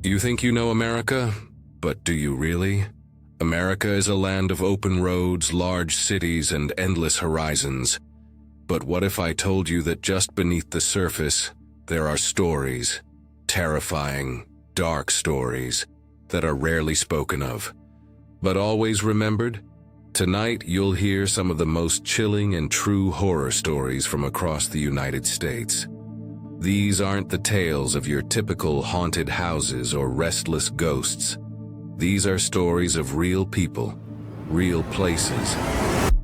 You think you know America, but do you really? America is a land of open roads, large cities, and endless horizons. But what if I told you that just beneath the surface, there are stories, terrifying, dark stories, that are rarely spoken of, but always remembered? Tonight, you'll hear some of the most chilling and true horror stories from across the United States. These aren't the tales of your typical haunted houses or restless ghosts. These are stories of real people, real places,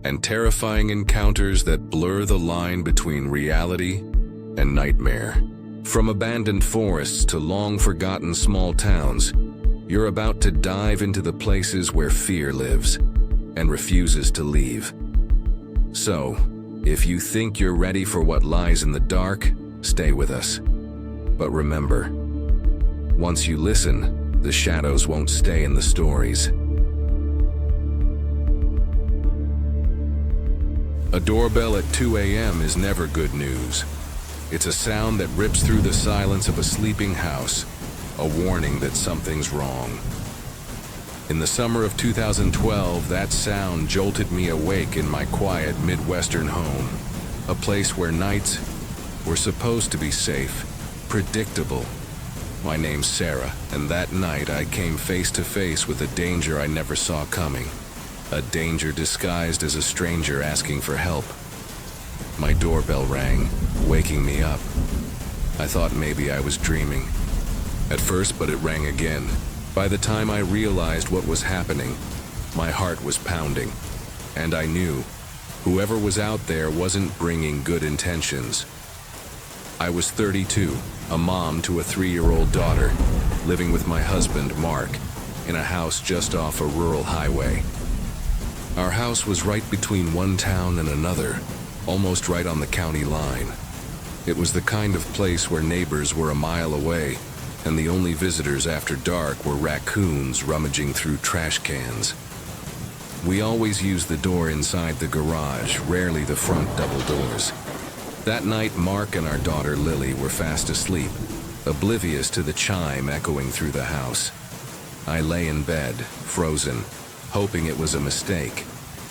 and terrifying encounters that blur the line between reality and nightmare. From abandoned forests to long-forgotten small towns, you're about to dive into the places where fear lives and refuses to leave. So, if you think you're ready for what lies in the dark, stay with us. But remember, once you listen, the shadows won't stay in the stories. A doorbell at 2 a.m. is never good news. It's a sound that rips through the silence of a sleeping house, a warning that something's wrong. In the summer of 2012, that sound jolted me awake in my quiet Midwestern home, a place where nights were supposed to be safe, predictable. My name's Sarah, and that night I came face to face with a danger I never saw coming. A danger disguised as a stranger asking for help. My doorbell rang, waking me up. I thought maybe I was dreaming at first, but it rang again. By the time I realized what was happening, my heart was pounding, and I knew whoever was out there wasn't bringing good intentions. I was 32, a mom to a 3-year-old daughter, living with my husband, Mark, in a house just off a rural highway. Our house was right between one town and another, almost right on the county line. It was the kind of place where neighbors were a mile away, and the only visitors after dark were raccoons rummaging through trash cans. We always used the door inside the garage, rarely the front double doors. That night, Mark and our daughter Lily were fast asleep, oblivious to the chime echoing through the house. I lay in bed, frozen, hoping it was a mistake,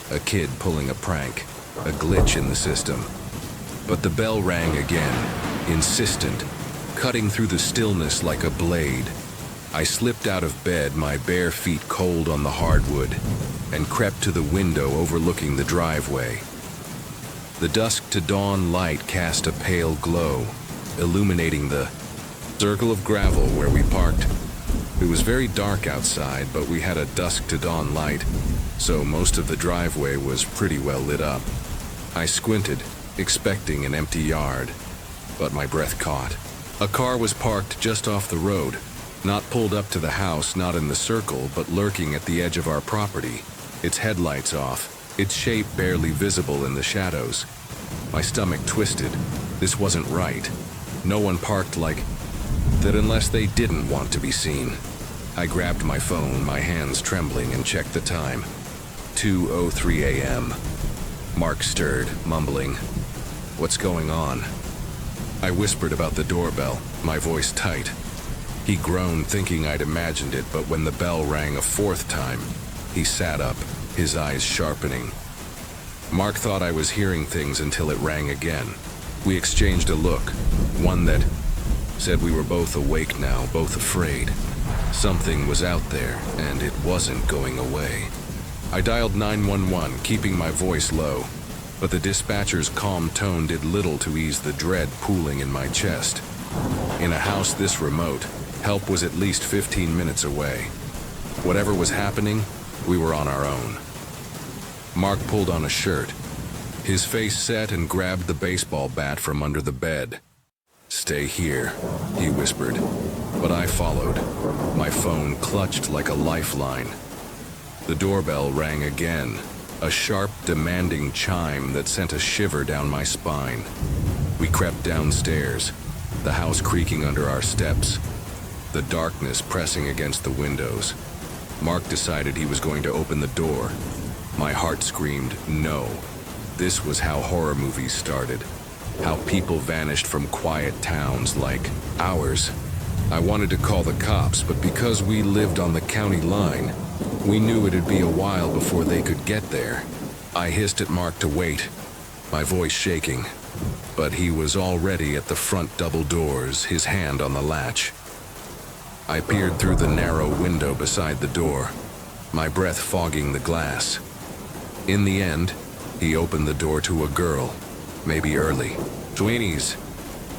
a kid pulling a prank, a glitch in the system. But the bell rang again, insistent, cutting through the stillness like a blade. I slipped out of bed, my bare feet cold on the hardwood, and crept to the window overlooking the driveway. The dusk to dawn light cast a pale glow, illuminating the circle of gravel where we parked. It was very dark outside, but we had a dusk to dawn light, so most of the driveway was pretty well lit up. I squinted, expecting an empty yard, but my breath caught. A car was parked just off the road, not pulled up to the house, not in the circle, but lurking at the edge of our property, its headlights off, its shape barely visible in the shadows. My stomach twisted. This wasn't right. No one parked like that unless they didn't want to be seen. I grabbed my phone, my hands trembling, and checked the time. 2:03 a.m. Mark stirred, mumbling, "What's going on?" I whispered about the doorbell, my voice tight. He groaned, thinking I'd imagined it, but when the bell rang a 4th time, he sat up, his eyes sharpening. Mark thought I was hearing things until it rang again. We exchanged a look, one that said we were both awake now, both afraid. Something was out there, and it wasn't going away. I dialed 911, keeping my voice low, but the dispatcher's calm tone did little to ease the dread pooling in my chest. In a house this remote, help was at least 15 minutes away. Whatever was happening, we were on our own. Mark pulled on a shirt. His face set and grabbed the baseball bat from under the bed. "Stay here," he whispered, but I followed, my phone clutched like a lifeline. The doorbell rang again, a sharp, demanding chime that sent a shiver down my spine. We crept downstairs, the house creaking under our steps, the darkness pressing against the windows. Mark decided he was going to open the door. My heart screamed, no. This was how horror movies started, how people vanished from quiet towns like ours. I wanted to call the cops, but because we lived on the county line, we knew it'd be a while before they could get there. I hissed at Mark to wait, my voice shaking, but he was already at the front double doors, his hand on the latch. I peered through the narrow window beside the door, my breath fogging the glass. In the end, he opened the door to a girl, maybe early. "Tweenies."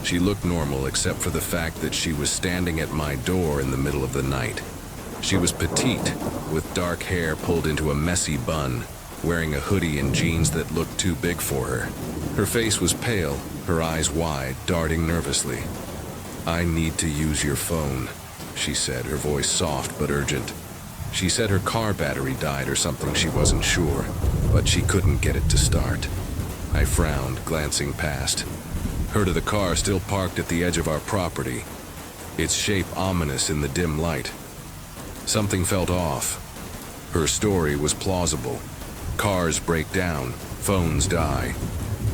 She looked normal except for the fact that she was standing at my door in the middle of the night. She was petite, with dark hair pulled into a messy bun, wearing a hoodie and jeans that looked too big for her. Her face was pale, her eyes wide, darting nervously. "I need to use your phone," she said, her voice soft but urgent. She said her car battery died or something, she wasn't sure, but she couldn't get it to start. I frowned, glancing past. Her to the car still parked at the edge of our property, its shape ominous in the dim light. Something felt off. Her story was plausible. Cars break down, phones die.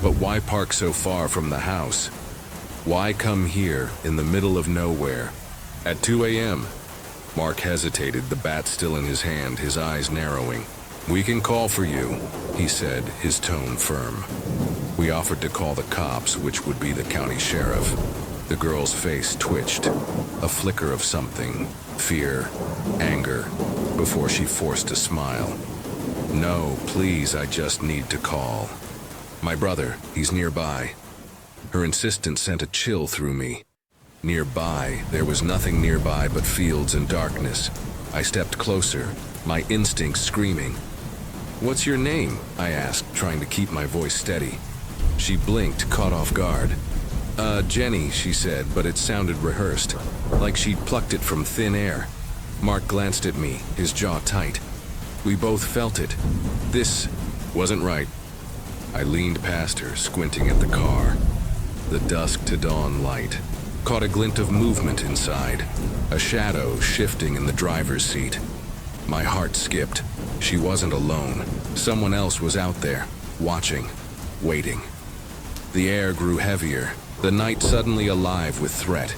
But why park so far from the house? Why come here in the middle of nowhere at 2 a.m.? Mark hesitated, the bat still in his hand, his eyes narrowing. "We can call for you," he said, his tone firm. We offered to call the cops, which would be the county sheriff. The girl's face twitched, a flicker of something, fear, anger, before she forced a smile. "No, please, I just need to call. My brother, he's nearby." Her insistence sent a chill through me. Nearby, there was nothing nearby but fields and darkness. I stepped closer, my instincts screaming. "What's your name?" I asked, trying to keep my voice steady. She blinked, caught off guard. Jenny," she said, but it sounded rehearsed, like she'd plucked it from thin air. Mark glanced at me, his jaw tight. We both felt it. This wasn't right. I leaned past her, squinting at the car. The dusk to dawn light. Caught a glint of movement inside, a shadow shifting in the driver's seat. My heart skipped. She wasn't alone. Someone else was out there, watching, waiting. The air grew heavier, the night suddenly alive with threat.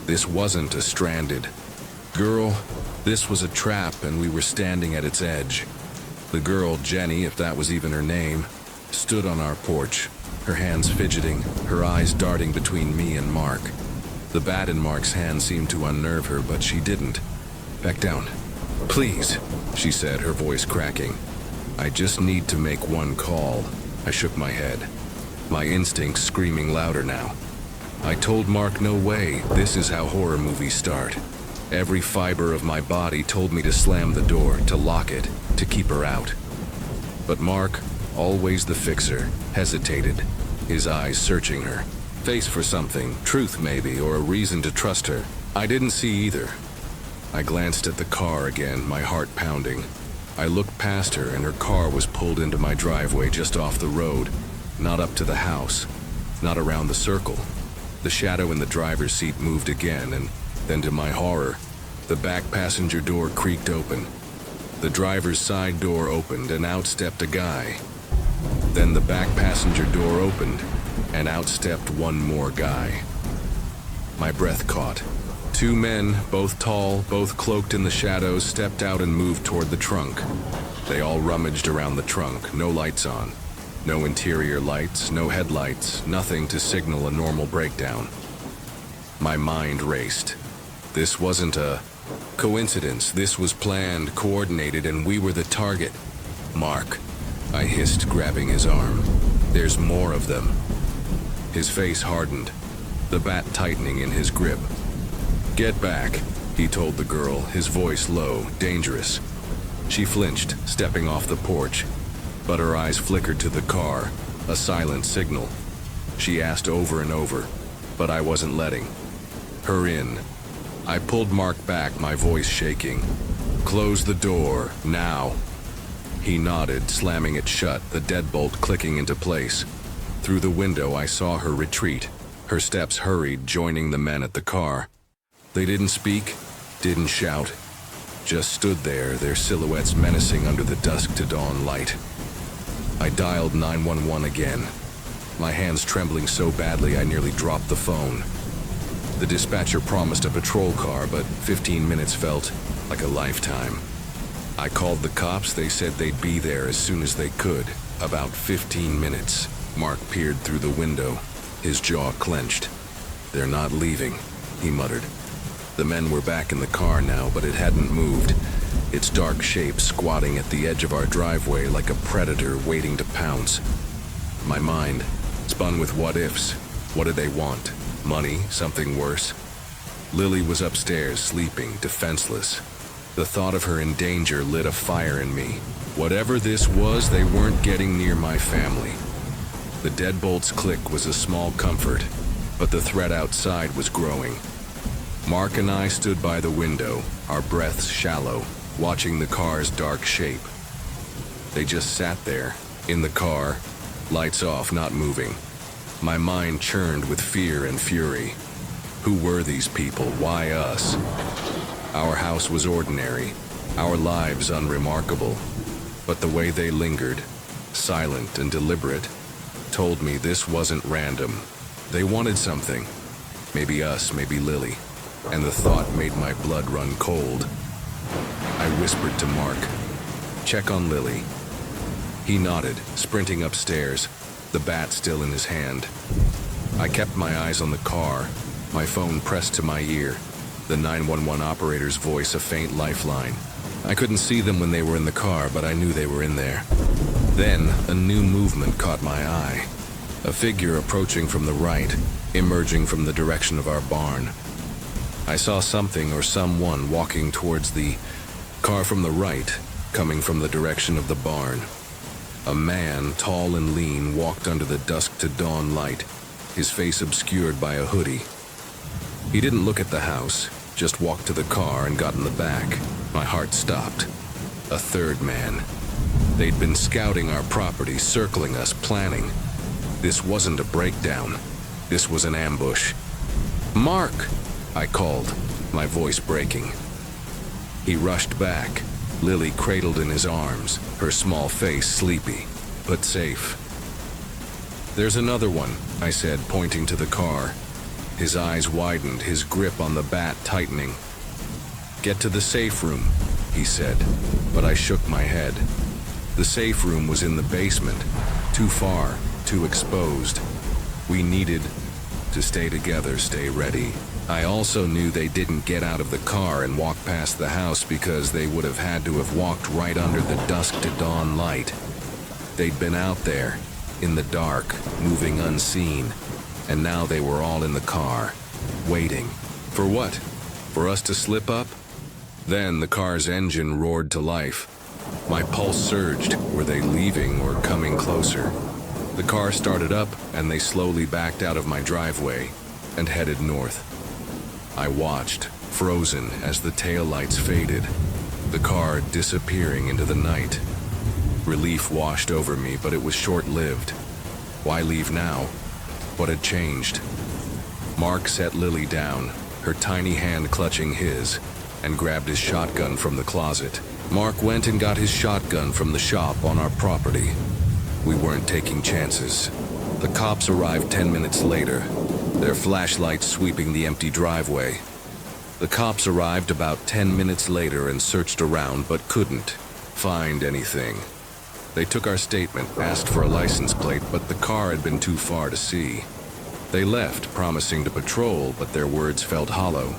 This wasn't a stranded girl. This was a trap, and we were standing at its edge. The girl, Jenny, if that was even her name, stood on our porch, her hands fidgeting, her eyes darting between me and Mark. The bat in Mark's hand seemed to unnerve her, but she didn't. "Back down. Please," she said, her voice cracking. "I just need to make one call." I shook my head, my instincts screaming louder now. I told Mark no way, this is how horror movies start. Every fiber of my body told me to slam the door, to lock it, to keep her out. But Mark, always the fixer, hesitated, his eyes searching her. Face for something, truth maybe, or a reason to trust her. I didn't see either. I glanced at the car again, my heart pounding. I looked past her, and her car was pulled into my driveway just off the road, not up to the house, not around the circle. The shadow in the driver's seat moved again, and then to my horror, the back passenger door creaked open. The driver's side door opened, and out stepped a guy. Then the back passenger door opened, and out stepped one more guy. My breath caught. Two men, both tall, both cloaked in the shadows, stepped out and moved toward the trunk. They all rummaged around the trunk, no lights on. No interior lights, no headlights, nothing to signal a normal breakdown. My mind raced. This wasn't a coincidence. This was planned, coordinated, and we were the target. "Mark," I hissed, grabbing his arm. "There's more of them." His face hardened, the bat tightening in his grip. "Get back," he told the girl, his voice low, dangerous. She flinched, stepping off the porch, but her eyes flickered to the car, a silent signal. She asked over and over, but I wasn't letting her in. I pulled Mark back, my voice shaking. "Close the door, now." He nodded, slamming it shut, the deadbolt clicking into place. Through the window, I saw her retreat. Her steps hurried, joining the men at the car. They didn't speak, didn't shout, just stood there, their silhouettes menacing under the dusk to dawn light. I dialed 911 again, my hands trembling so badly I nearly dropped the phone. The dispatcher promised a patrol car, but 15 minutes felt like a lifetime. I called the cops. They said they'd be there as soon as they could. About 15 minutes. Mark peered through the window, his jaw clenched. "They're not leaving," he muttered. The men were back in the car now, but it hadn't moved, its dark shape squatting at the edge of our driveway like a predator waiting to pounce. My mind spun with what-ifs. What did they want? Money? Something worse? Lily was upstairs, sleeping, defenseless. The thought of her in danger lit a fire in me. Whatever this was, they weren't getting near my family. The deadbolt's click was a small comfort, but the threat outside was growing. Mark and I stood by the window, our breaths shallow, watching the car's dark shape. They just sat there, in the car, lights off, not moving. My mind churned with fear and fury. Who were these people? Why us? Our house was ordinary, our lives unremarkable, but the way they lingered, silent and deliberate, told me this wasn't random. They wanted something. Maybe us, maybe Lily. And the thought made my blood run cold. I whispered to Mark, "Check on Lily." He nodded, sprinting upstairs, the bat still in his hand. I kept my eyes on the car, my phone pressed to my ear, the 911 operator's voice a faint lifeline. I couldn't see them when they were in the car, but I knew they were in there. Then, a new movement caught my eye. A figure approaching from the right, emerging from the direction of our barn. I saw something or someone walking towards the car from the right, coming from the direction of the barn. A man, tall and lean, walked under the dusk-to-dawn light, his face obscured by a hoodie. He didn't look at the house, just walked to the car and got in the back. My heart stopped. A third man. They'd been scouting our property, circling us, planning. This wasn't a breakdown. This was an ambush. "Mark!" I called, my voice breaking. He rushed back, Lily cradled in his arms, her small face sleepy, but safe. "There's another one," I said, pointing to the car. His eyes widened, his grip on the bat tightening. "Get to the safe room," he said, but I shook my head. The safe room was in the basement, too far, too exposed. We needed to stay together, stay ready. I also knew they didn't get out of the car and walk past the house because they would have had to have walked right under the dusk-to-dawn light. They'd been out there, in the dark, moving unseen, and now they were all in the car, waiting. For what? For us to slip up? Then the car's engine roared to life. My pulse surged. Were they leaving or coming closer? The car started up, and they slowly backed out of my driveway and headed north. I watched, frozen, as the taillights faded, the car disappearing into the night. Relief washed over me, but it was short-lived. Why leave now? What had changed? Mark set Lily down, her tiny hand clutching his, and grabbed his shotgun from the closet. Mark went and got his shotgun from the shop on our property. We weren't taking chances. The cops arrived 10 minutes later, their flashlights sweeping the empty driveway. The cops arrived about 10 minutes later and searched around but couldn't find anything. They took our statement, asked for a license plate, but the car had been too far to see. They left, promising to patrol, but their words felt hollow.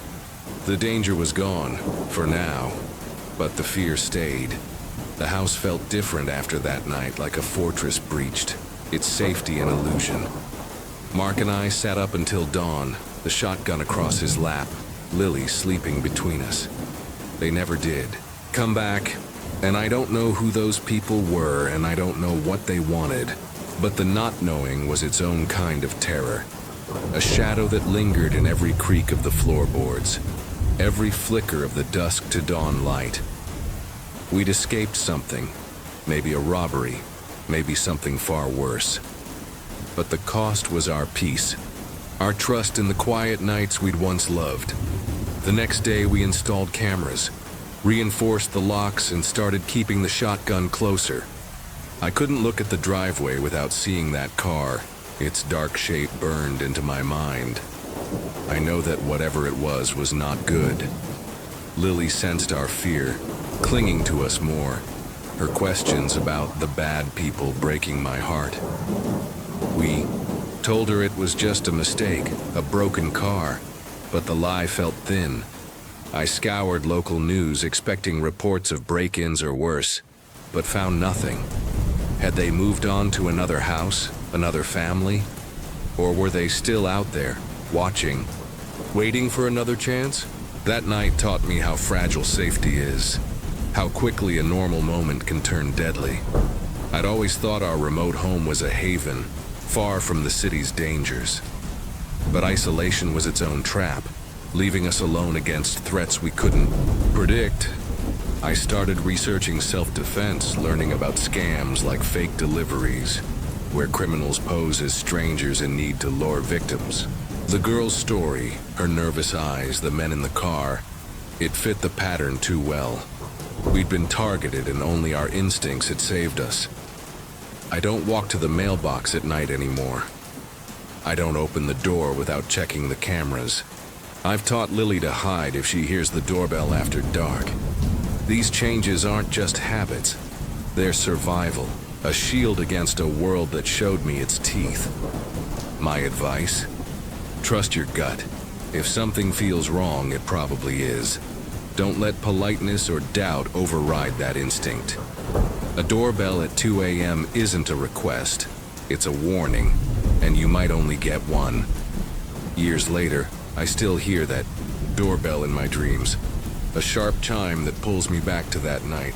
The danger was gone, for now, but the fear stayed. The house felt different after that night, like a fortress breached, its safety an illusion. Mark and I sat up until dawn, the shotgun across his lap, Lily sleeping between us. They never did come back, and I don't know who those people were, and I don't know what they wanted, but the not knowing was its own kind of terror. A shadow that lingered in every creak of the floorboards, every flicker of the dusk-to-dawn light. We'd escaped something, maybe a robbery, maybe something far worse. But the cost was our peace, our trust in the quiet nights we'd once loved. The next day we installed cameras, reinforced the locks, and started keeping the shotgun closer. I couldn't look at the driveway without seeing that car, its dark shape burned into my mind. I know that whatever it was not good. Lily sensed our fear, clinging to us more, her questions about the bad people breaking my heart. We told her it was just a mistake, a broken car, but the lie felt thin. I scoured local news expecting reports of break-ins or worse, but found nothing. Had they moved on to another house, another family? Or were they still out there, watching, waiting for another chance? That night taught me how fragile safety is, how quickly a normal moment can turn deadly. I'd always thought our remote home was a haven, far from the city's dangers. But isolation was its own trap, leaving us alone against threats we couldn't predict. I started researching self-defense, learning about scams like fake deliveries, where criminals pose as strangers in need to lure victims. The girl's story, her nervous eyes, the men in the car, it fit the pattern too well. We'd been targeted and only our instincts had saved us. I don't walk to the mailbox at night anymore. I don't open the door without checking the cameras. I've taught Lily to hide if she hears the doorbell after dark. These changes aren't just habits. They're survival, a shield against a world that showed me its teeth. My advice? Trust your gut. If something feels wrong, it probably is. Don't let politeness or doubt override that instinct. A doorbell at 2 a.m. isn't a request. It's a warning, and you might only get one. Years later, I still hear that doorbell in my dreams, a sharp chime that pulls me back to that night.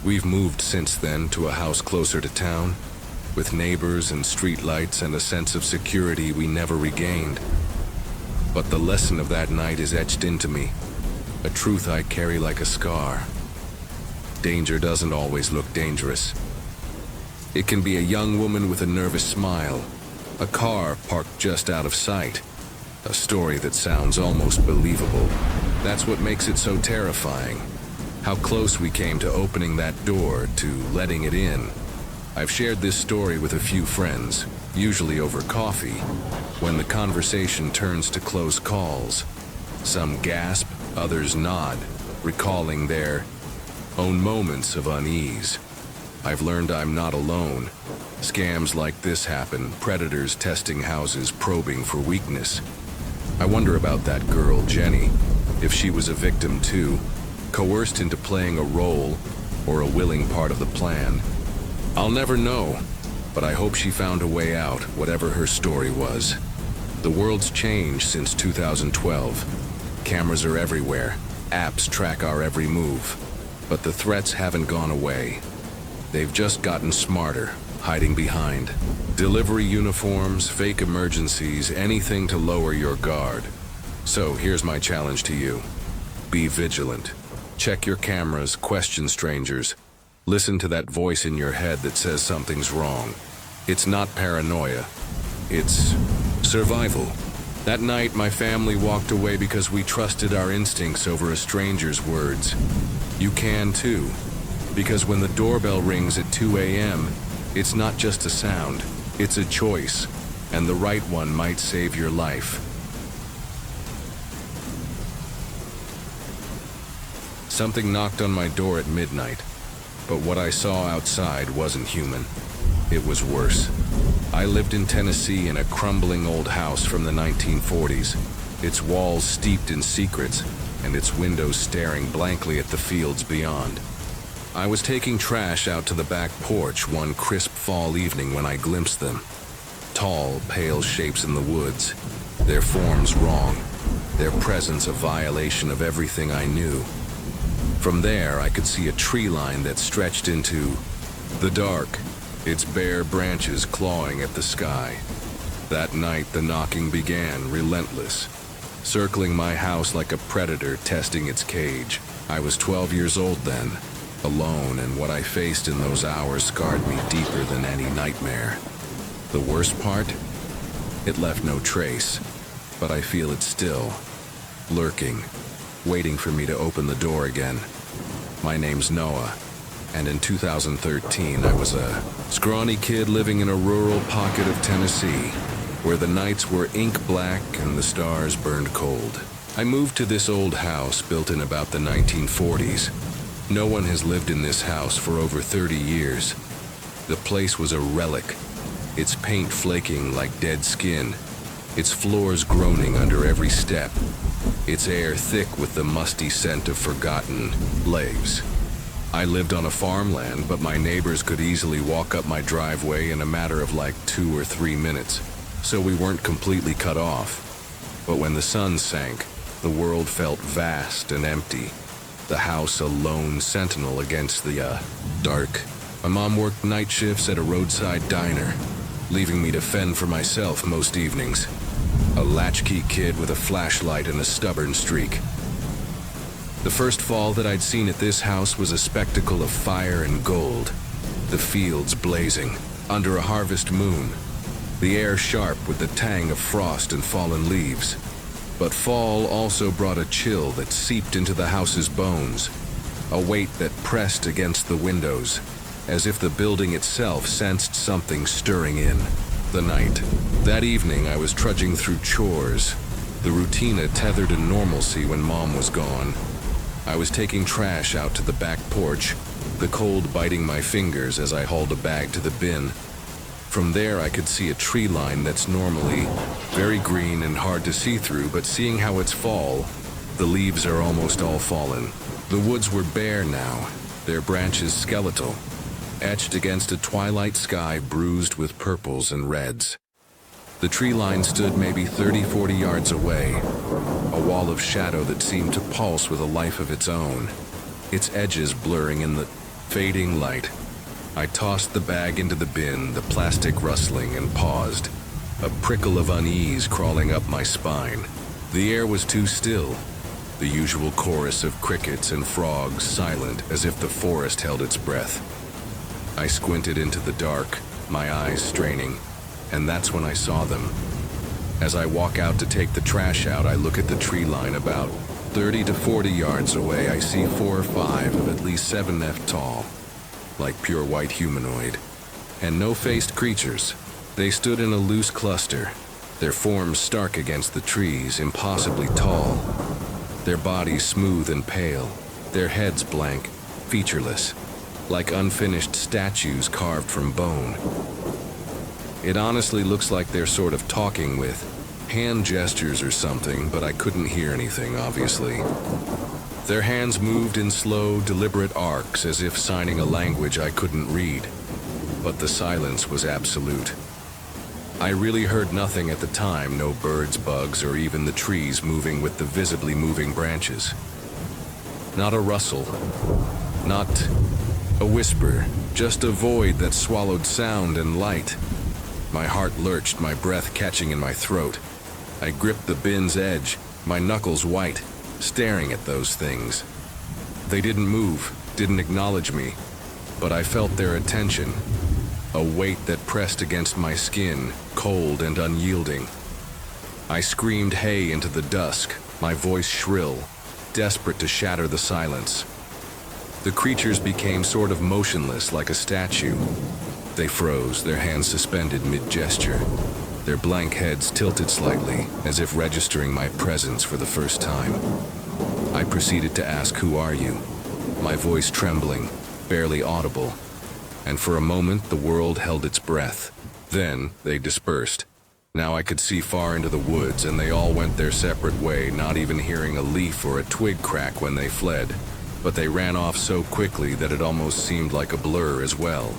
We've moved since then to a house closer to town, with neighbors and streetlights and a sense of security we never regained. But the lesson of that night is etched into me, a truth I carry like a scar. Danger doesn't always look dangerous. It can be a young woman with a nervous smile, a car parked just out of sight, a story that sounds almost believable. That's what makes it so terrifying. How close we came to opening that door, to letting it in. I've shared this story with a few friends, usually over coffee, when the conversation turns to close calls. Some gasp, others nod, recalling their own moments of unease. I've learned I'm not alone. Scams like this happen, predators testing houses, probing for weakness. I wonder about that girl, Jenny, if she was a victim too, coerced into playing a role or a willing part of the plan. I'll never know, but I hope she found a way out, whatever her story was. The world's changed since 2012. Cameras are everywhere. Apps track our every move. But the threats haven't gone away. They've just gotten smarter, hiding behind delivery uniforms, fake emergencies, anything to lower your guard. So here's my challenge to you. Be vigilant. Check your cameras, question strangers. Listen to that voice in your head that says something's wrong. It's not paranoia. It's survival. That night, my family walked away because we trusted our instincts over a stranger's words. You can too. Because when the doorbell rings at 2 a.m., it's not just a sound, it's a choice, and the right one might save your life. Something knocked on my door at midnight, but what I saw outside wasn't human. It was worse. I lived in Tennessee in a crumbling old house from the 1940s, its walls steeped in secrets and its windows staring blankly at the fields beyond. I was taking trash out to the back porch one crisp fall evening when I glimpsed them. Tall, pale shapes in the woods, their forms wrong, their presence a violation of everything I knew. From there, I could see a tree line that stretched into the dark, its bare branches clawing at the sky. That night, the knocking began, relentless, circling my house like a predator testing its cage. I was 12 years old then, alone, and what I faced in those hours scarred me deeper than any nightmare. The worst part? It left no trace, but I feel it still, lurking, waiting for me to open the door again. My name's Noah, and in 2013 I was a scrawny kid living in a rural pocket of Tennessee. where the nights were ink black and the stars burned cold. I moved to this old house built in about the 1940s. No one has lived in this house for over 30 years. The place was a relic, its paint flaking like dead skin, its floors groaning under every step, its air thick with the musty scent of forgotten leaves. I lived on a farmland, but my neighbors could easily walk up my driveway in a matter of like 2 or 3 minutes, so we weren't completely cut off. But when the sun sank, the world felt vast and empty, the house a lone sentinel against the dark. My mom worked night shifts at a roadside diner, leaving me to fend for myself most evenings. A latchkey kid with a flashlight and a stubborn streak. The first fall that I'd seen at this house was a spectacle of fire and gold, the fields blazing under a harvest moon, the air sharp with the tang of frost and fallen leaves. But fall also brought a chill that seeped into the house's bones, a weight that pressed against the windows, as if the building itself sensed something stirring in. The night. That evening I was trudging through chores, the routine tethered to normalcy when Mom was gone. I was taking trash out to the back porch, the cold biting my fingers as I hauled a bag to the bin. From there I could see a tree line that's normally very green and hard to see through, but seeing how it's fall, the leaves are almost all fallen. The woods were bare now, their branches skeletal, etched against a twilight sky bruised with purples and reds. The tree line stood maybe 30-40 yards away, a wall of shadow that seemed to pulse with a life of its own, its edges blurring in the fading light. I tossed the bag into the bin, the plastic rustling, and paused, a prickle of unease crawling up my spine. The air was too still, the usual chorus of crickets and frogs silent as if the forest held its breath. I squinted into the dark, my eyes straining, and that's when I saw them. As I walk out to take the trash out, I look at the tree line about 30 to 40 yards away. I see 4 or 5 of at least 7 feet tall, like pure white humanoid, and no-faced creatures. They stood in a loose cluster, their forms stark against the trees, impossibly tall, their bodies smooth and pale, their heads blank, featureless, like unfinished statues carved from bone. It honestly looks like they're sort of talking with hand gestures or something, but I couldn't hear anything, obviously. Their hands moved in slow, deliberate arcs as if signing a language I couldn't read, but the silence was absolute. I really heard nothing at the time, no birds, bugs, or even the trees moving with the visibly moving branches. Not a rustle, not a whisper, just a void that swallowed sound and light. My heart lurched, my breath catching in my throat. I gripped the bin's edge, my knuckles white, staring at those things. They didn't move, didn't acknowledge me, but I felt their attention, a weight that pressed against my skin, cold and unyielding. I screamed hey into the dusk, my voice shrill, desperate to shatter the silence. The creatures became sort of motionless, like a statue. They froze, their hands suspended mid-gesture, their blank heads tilted slightly, as if registering my presence for the first time. I proceeded to ask, "Who are you?" My voice trembling, barely audible, and for a moment the world held its breath. Then they dispersed. Now I could see far into the woods, and they all went their separate way, not even hearing a leaf or a twig crack when they fled. But they ran off so quickly that it almost seemed like a blur as well.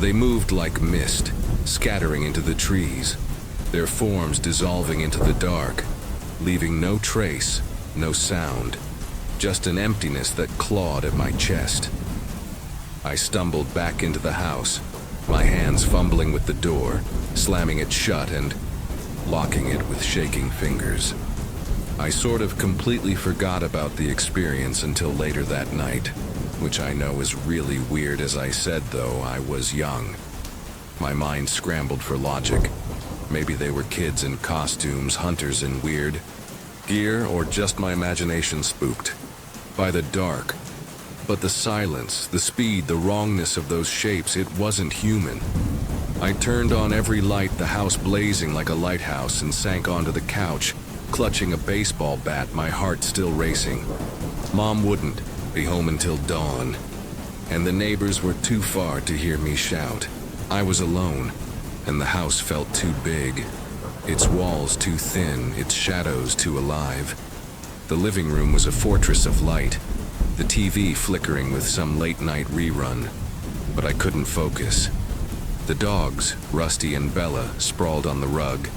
They moved like mist, scattering into the trees, their forms dissolving into the dark, leaving no trace, no sound, just an emptiness that clawed at my chest. I stumbled back into the house, my hands fumbling with the door, slamming it shut and locking it with shaking fingers. I sort of completely forgot about the experience until later that night, which I know is really weird. As I said, though, I was young. My mind scrambled for logic. Maybe they were kids in costumes, hunters in weird gear, or just my imagination spooked by the dark. But the silence, the speed, the wrongness of those shapes, it wasn't human. I turned on every light, the house blazing like a lighthouse, and sank onto the couch, clutching a baseball bat, my heart still racing. Mom wouldn't be home until dawn, and the neighbors were too far to hear me shout. I was alone, and the house felt too big. Its walls too thin, its shadows too alive. The living room was a fortress of light, the TV flickering with some late-night rerun, but I couldn't focus. The dogs, Rusty and Bella, sprawled on the rug.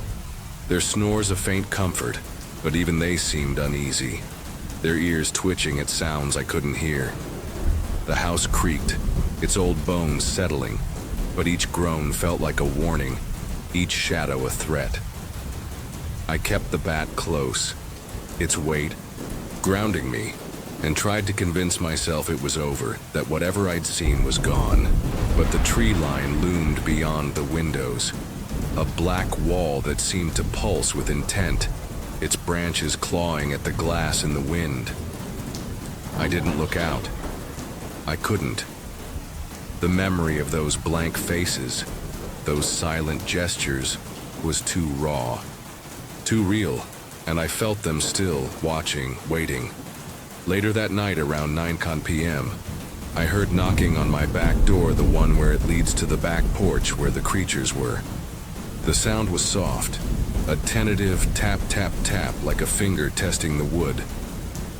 Their snores a faint comfort, but even they seemed uneasy, their ears twitching at sounds I couldn't hear. The house creaked, its old bones settling, but each groan felt like a warning, each shadow a threat. I kept the bat close, its weight grounding me, and tried to convince myself it was over, that whatever I'd seen was gone. But the tree line loomed beyond the windows, a black wall that seemed to pulse with intent, its branches clawing at the glass in the wind. I didn't look out. I couldn't. The memory of those blank faces, those silent gestures, was too raw, too real, and I felt them still, watching, waiting. Later that night, around 9 p.m., I heard knocking on my back door, the one where it leads to the back porch where the creatures were. The sound was soft, a tentative tap, tap, tap, like a finger testing the wood.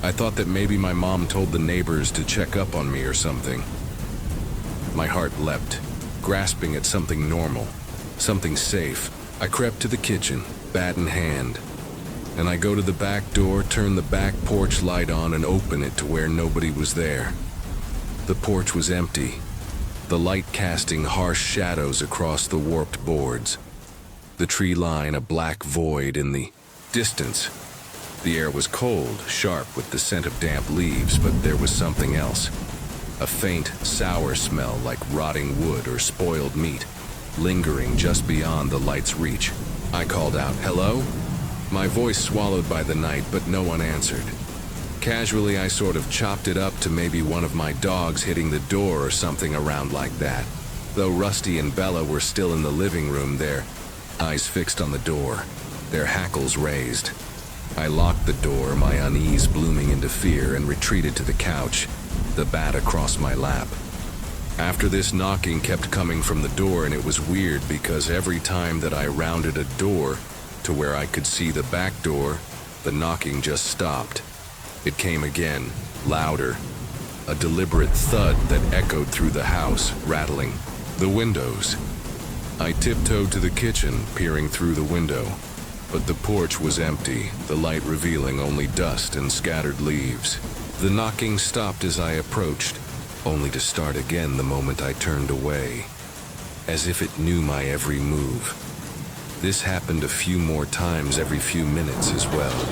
I thought that maybe my mom told the neighbors to check up on me or something. My heart leapt, grasping at something normal, something safe. I crept to the kitchen, bat in hand, and I go to the back door, turn the back porch light on, and open it to where nobody was there. The porch was empty, the light casting harsh shadows across the warped boards. The tree line a black void in the distance. The air was cold, sharp with the scent of damp leaves, but there was something else. A faint, sour smell like rotting wood or spoiled meat, lingering just beyond the light's reach. I called out, "Hello?" My voice swallowed by the night, but no one answered. Casually, I sort of chopped it up to maybe one of my dogs hitting the door or something around like that. Though Rusty and Bella were still in the living room, their eyes fixed on the door, their hackles raised. I locked the door, my unease blooming into fear, and retreated to the couch, the bat across my lap. After this, knocking kept coming from the door, and it was weird because every time that I rounded a door to where I could see the back door, the knocking just stopped. It came again, louder, a deliberate thud that echoed through the house, rattling the windows. I tiptoed to the kitchen, peering through the window, but the porch was empty, the light revealing only dust and scattered leaves. The knocking stopped as I approached, only to start again the moment I turned away, as if it knew my every move. This happened a few more times every few minutes as well,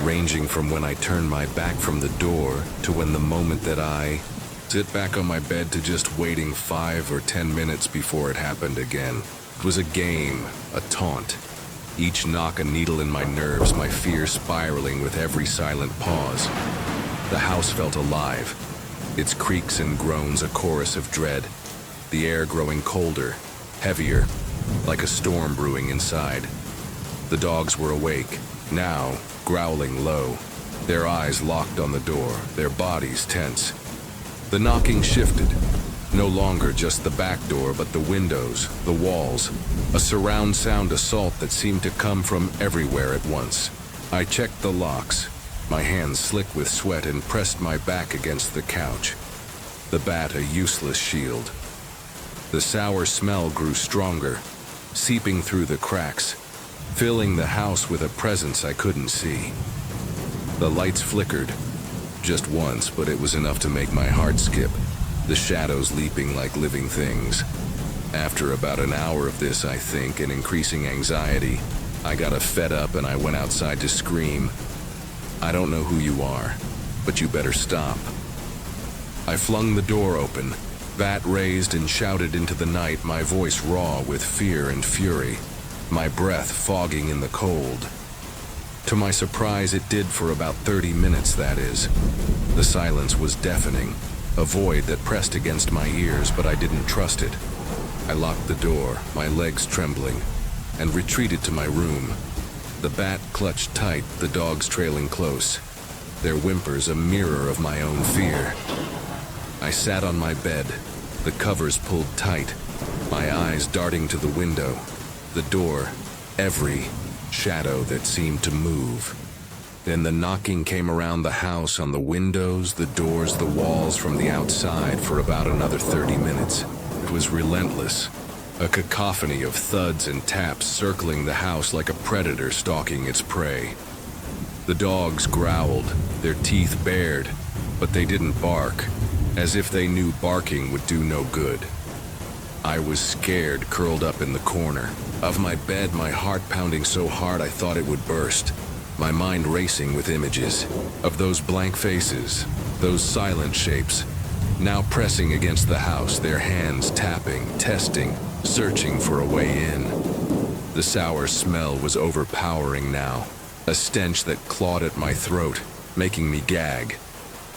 ranging from when I turned my back from the door to when the moment that I sit back on my bed to just waiting 5 or 10 minutes before it happened again. It was a game, a taunt. Each knock a needle in my nerves, my fear spiraling with every silent pause. The house felt alive, its creaks and groans a chorus of dread, the air growing colder, heavier, like a storm brewing inside. The dogs were awake, now growling low, their eyes locked on the door, their bodies tense. The knocking shifted, no longer just the back door, but the windows, the walls, a surround sound assault that seemed to come from everywhere at once. I checked the locks, my hands slick with sweat, and pressed my back against the couch, the bat a useless shield. The sour smell grew stronger, seeping through the cracks, filling the house with a presence I couldn't see. The lights flickered, just once, but it was enough to make my heart skip, the shadows leaping like living things. After about an hour of this, I think, and increasing anxiety, I got fed up and I went outside to scream, "I don't know who you are, but you better stop." I flung the door open, bat raised, and shouted into the night, my voice raw with fear and fury, my breath fogging in the cold. To my surprise, it did for about 30 minutes, that is. The silence was deafening, a void that pressed against my ears, but I didn't trust it. I locked the door, my legs trembling, and retreated to my room. The bat clutched tight, the dogs trailing close, their whimpers a mirror of my own fear. I sat on my bed, the covers pulled tight, my eyes darting to the window, the door, every shadow that seemed to move. Then the knocking came around the house on the windows, the doors, the walls from the outside for about another 30 minutes. It was relentless, a cacophony of thuds and taps circling the house like a predator stalking its prey. The dogs growled, their teeth bared, but they didn't bark, as if they knew barking would do no good. I was scared, curled up in the corner of my bed, my heart pounding so hard I thought it would burst, my mind racing with images of those blank faces, those silent shapes, now pressing against the house, their hands tapping, testing, searching for a way in. The sour smell was overpowering now, a stench that clawed at my throat, making me gag.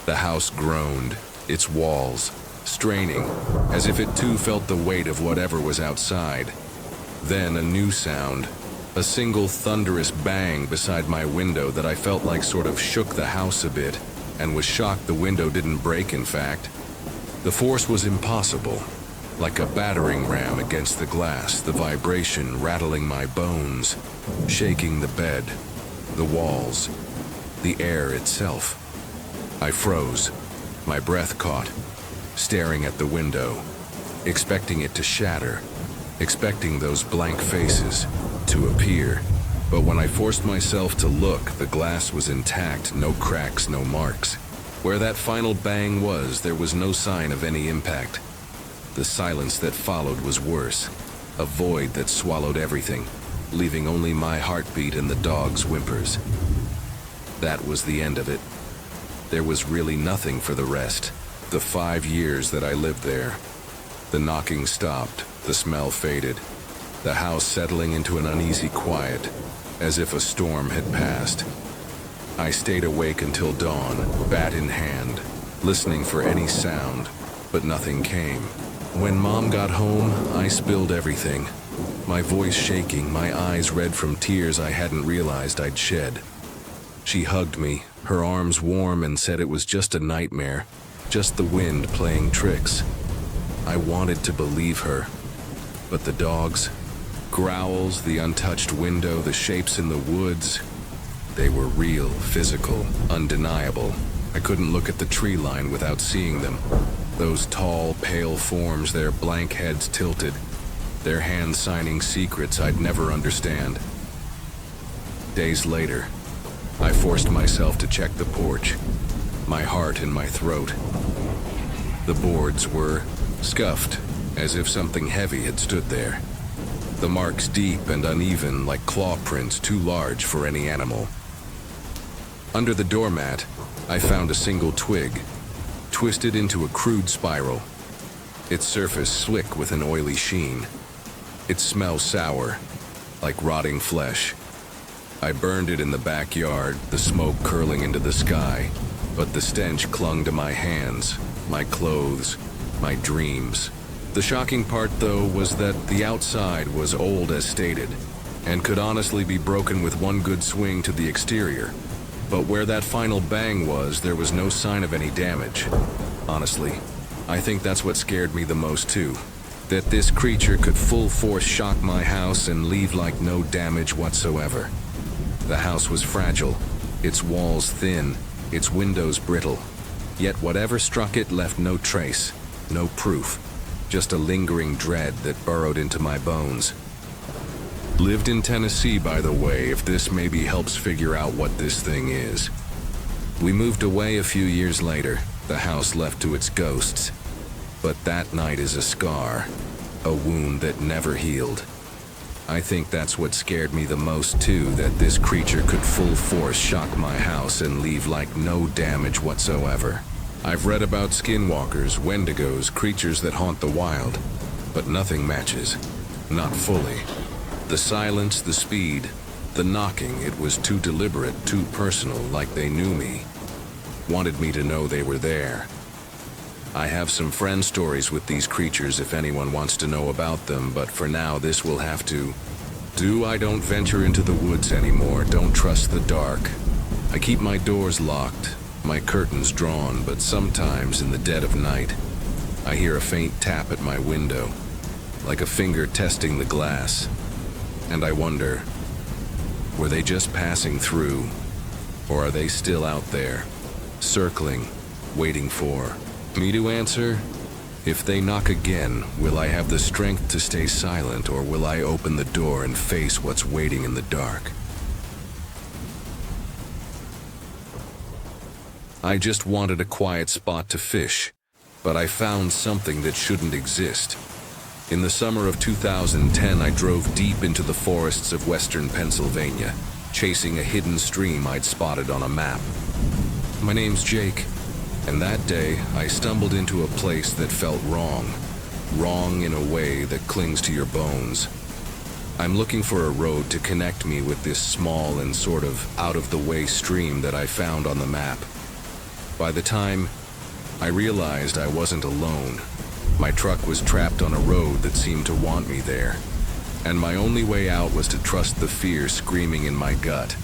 The house groaned, its walls straining, as if it too felt the weight of whatever was outside. Then a new sound, a single thunderous bang beside my window that I felt like sort of shook the house a bit, and was shocked the window didn't break, in fact. The force was impossible, like a battering ram against the glass, the vibration rattling my bones, shaking the bed, the walls, the air itself. I froze, my breath caught, staring at the window, expecting it to shatter, expecting those blank faces to appear. But when I forced myself to look, the glass was intact, no cracks, no marks. Where that final bang was, there was no sign of any impact. The silence that followed was worse, a void that swallowed everything, leaving only my heartbeat and the dog's whimpers. That was the end of it. There was really nothing for the rest. The 5 years that I lived there. The knocking stopped, the smell faded, the house settling into an uneasy quiet, as if a storm had passed. I stayed awake until dawn, bat in hand, listening for any sound, but nothing came. When Mom got home, I spilled everything, my voice shaking, my eyes red from tears I hadn't realized I'd shed. She hugged me, her arms warm, and said it was just a nightmare, just the wind playing tricks. I wanted to believe her, but the dogs, growls, the untouched window, the shapes in the woods, they were real, physical, undeniable. I couldn't look at the tree line without seeing them. Those tall, pale forms, their blank heads tilted, their hands signing secrets I'd never understand. Days later, I forced myself to check the porch, my heart in my throat. The boards were scuffed, as if something heavy had stood there. The marks deep and uneven, like claw prints too large for any animal. Under the doormat, I found a single twig, twisted into a crude spiral, its surface slick with an oily sheen. It smelled sour, like rotting flesh. I burned it in the backyard, the smoke curling into the sky, but the stench clung to my hands, my clothes, my dreams. The shocking part, though, was that the outside was old as stated, and could honestly be broken with one good swing to the exterior. But where that final bang was, there was no sign of any damage. Honestly, I think that's what scared me the most too. That this creature could full force shock my house and leave like no damage whatsoever. The house was fragile, its walls thin, its windows brittle. Yet whatever struck it left no trace, no proof. Just a lingering dread that burrowed into my bones. Lived in Tennessee, by the way, if this maybe helps figure out what this thing is. We moved away a few years later, the house left to its ghosts. But that night is a scar, a wound that never healed. I think that's what scared me the most too, that this creature could full force shock my house and leave like no damage whatsoever. I've read about skinwalkers, wendigos, creatures that haunt the wild, but nothing matches. Not fully. The silence, the speed, the knocking, it was too deliberate, too personal, like they knew me. Wanted me to know they were there. I have some friend stories with these creatures if anyone wants to know about them, but for now this will have to do. I don't venture into the woods anymore, don't trust the dark. I keep my doors locked, my curtains drawn, but sometimes in the dead of night, I hear a faint tap at my window, like a finger testing the glass. And I wonder, were they just passing through, or are they still out there, circling, waiting for me to answer? If they knock again, will I have the strength to stay silent, or will I open the door and face what's waiting in the dark? I just wanted a quiet spot to fish, but I found something that shouldn't exist. In the summer of 2010, I drove deep into the forests of western Pennsylvania, chasing a hidden stream I'd spotted on a map. My name's Jake, and that day I stumbled into a place that felt wrong. Wrong in a way that clings to your bones. I'm looking for a road to connect me with this small and sort of out-of-the-way stream that I found on the map. By the time I realized I wasn't alone, my truck was trapped on a road that seemed to want me there, and my only way out was to trust the fear screaming in my gut.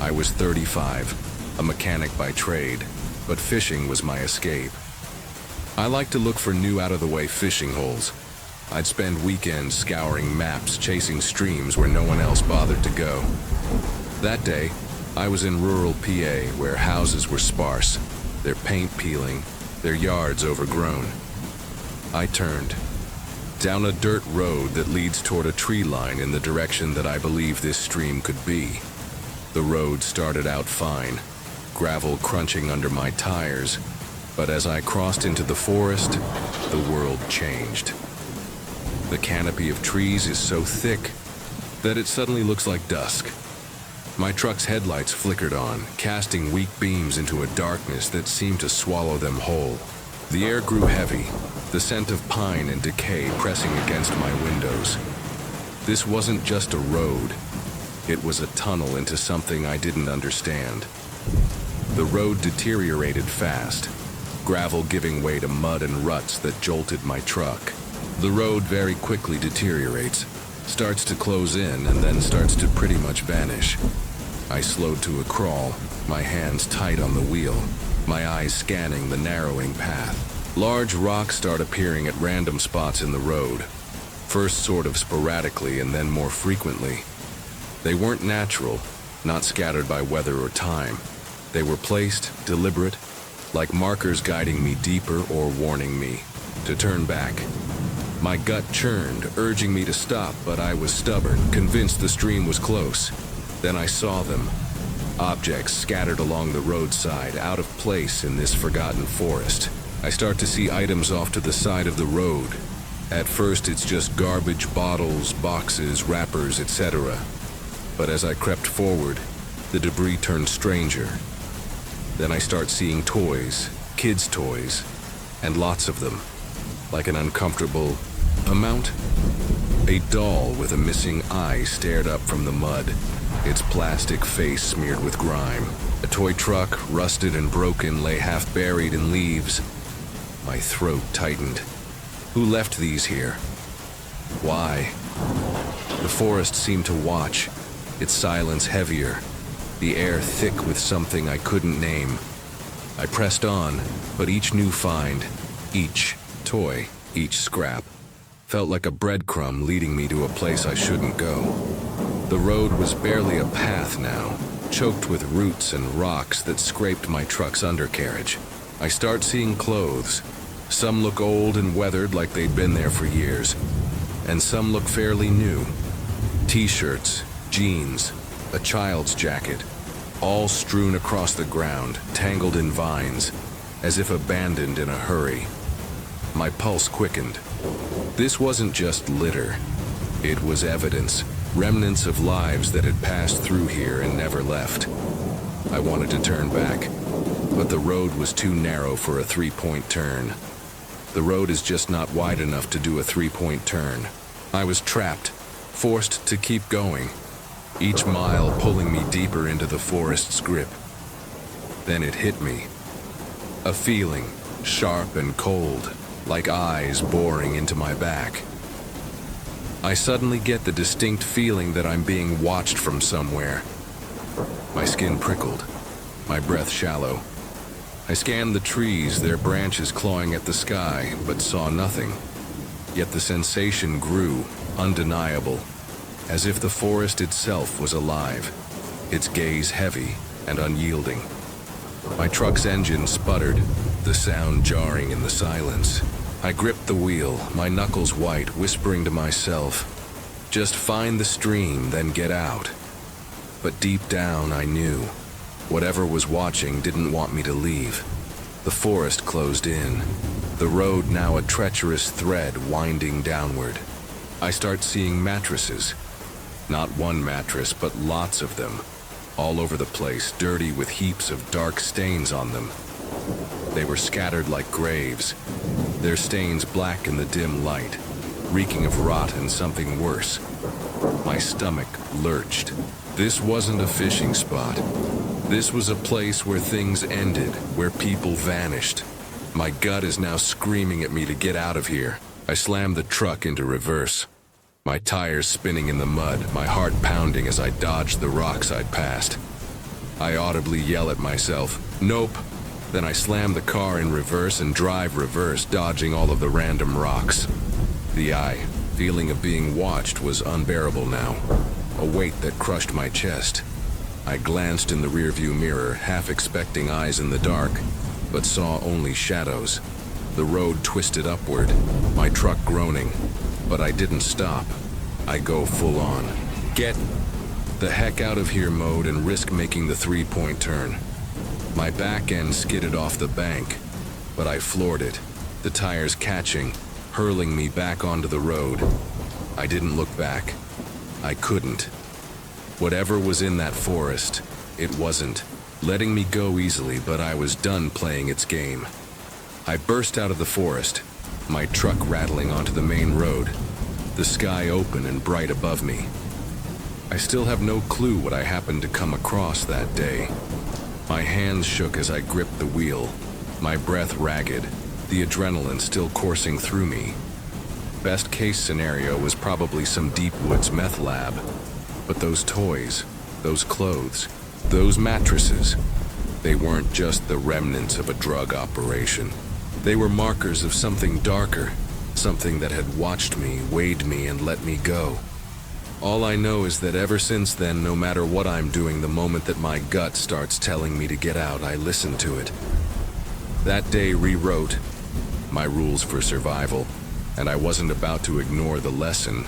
I was 35, a mechanic by trade, but fishing was my escape. I like to look for new out-of-the-way fishing holes. I'd spend weekends scouring maps, chasing streams where no one else bothered to go. That day, I was in rural PA where houses were sparse, their paint peeling, their yards overgrown. I turned down a dirt road that leads toward a tree line in the direction that I believe this stream could be. The road started out fine, gravel crunching under my tires, but as I crossed into the forest, the world changed. The canopy of trees is so thick that it suddenly looks like dusk. My truck's headlights flickered on, casting weak beams into a darkness that seemed to swallow them whole. The air grew heavy, the scent of pine and decay pressing against my windows. This wasn't just a road. It was a tunnel into something I didn't understand. The road deteriorated fast, gravel giving way to mud and ruts that jolted my truck. The road very quickly deteriorates, starts to close in, and then starts to pretty much vanish. I slowed to a crawl, my hands tight on the wheel, my eyes scanning the narrowing path. Large rocks start appearing at random spots in the road, first sort of sporadically and then more frequently. They weren't natural, not scattered by weather or time. They were placed, deliberate, like markers guiding me deeper or warning me to turn back. My gut churned, urging me to stop, but I was stubborn, convinced the stream was close. Then I saw them. Objects scattered along the roadside, out of place in this forgotten forest. I start to see items off to the side of the road. At first it's just garbage, bottles, boxes, wrappers, etc. But as I crept forward, the debris turned stranger. Then I start seeing toys, kids' toys, and lots of them, like an uncomfortable amount. A doll with a missing eye stared up from the mud, its plastic face smeared with grime. A toy truck, rusted and broken, lay half buried in leaves. My throat tightened. Who left these here? Why? The forest seemed to watch, its silence heavier, the air thick with something I couldn't name. I pressed on, but each new find, each toy, each scrap, felt like a breadcrumb leading me to a place I shouldn't go. The road was barely a path now, choked with roots and rocks that scraped my truck's undercarriage. I start seeing clothes. Some look old and weathered like they'd been there for years, and some look fairly new. T-shirts, jeans, a child's jacket, all strewn across the ground, tangled in vines, as if abandoned in a hurry. My pulse quickened. This wasn't just litter. It was evidence, remnants of lives that had passed through here and never left. I wanted to turn back, but the road was too narrow for a three-point turn. The road is just not wide enough to do a three-point turn. I was trapped, forced to keep going, each mile pulling me deeper into the forest's grip. Then it hit me. A feeling, sharp and cold, like eyes boring into my back. I suddenly get the distinct feeling that I'm being watched from somewhere. My skin prickled, my breath shallow. I scanned the trees, their branches clawing at the sky, but saw nothing. Yet the sensation grew, undeniable, as if the forest itself was alive, its gaze heavy and unyielding. My truck's engine sputtered, the sound jarring in the silence. I gripped the wheel, my knuckles white, whispering to myself, "Just find the stream, then get out." But deep down I knew, whatever was watching didn't want me to leave. The forest closed in, the road now a treacherous thread winding downward. I start seeing mattresses. Not one mattress, but lots of them, all over the place, dirty with heaps of dark stains on them. They were scattered like graves, their stains black in the dim light, reeking of rot and something worse. My stomach lurched. This wasn't a fishing spot. This was a place where things ended, where people vanished. My gut is now screaming at me to get out of here. I slammed the truck into reverse, my tires spinning in the mud, my heart pounding as I dodged the rocks I'd passed. I audibly yell at myself, "Nope." Then I slam the car in reverse and drive reverse, dodging all of the random rocks. The feeling of being watched was unbearable now, a weight that crushed my chest. I glanced in the rearview mirror, half expecting eyes in the dark, but saw only shadows. The road twisted upward, my truck groaning, but I didn't stop. I go full on. Get the heck out of here mode and risk making the three-point turn. My back end skidded off the bank, but I floored it, the tires catching, hurling me back onto the road. I didn't look back. I couldn't. Whatever was in that forest, it wasn't letting me go easily, but I was done playing its game. I burst out of the forest, my truck rattling onto the main road, the sky open and bright above me. I still have no clue what I happened to come across that day. My hands shook as I gripped the wheel, my breath ragged, the adrenaline still coursing through me. Best case scenario was probably some deep woods meth lab. But those toys, those clothes, those mattresses, they weren't just the remnants of a drug operation. They were markers of something darker, something that had watched me, weighed me, and let me go. All I know is that ever since then, no matter what I'm doing, the moment that my gut starts telling me to get out, I listen to it. That day rewrote my rules for survival, and I wasn't about to ignore the lesson.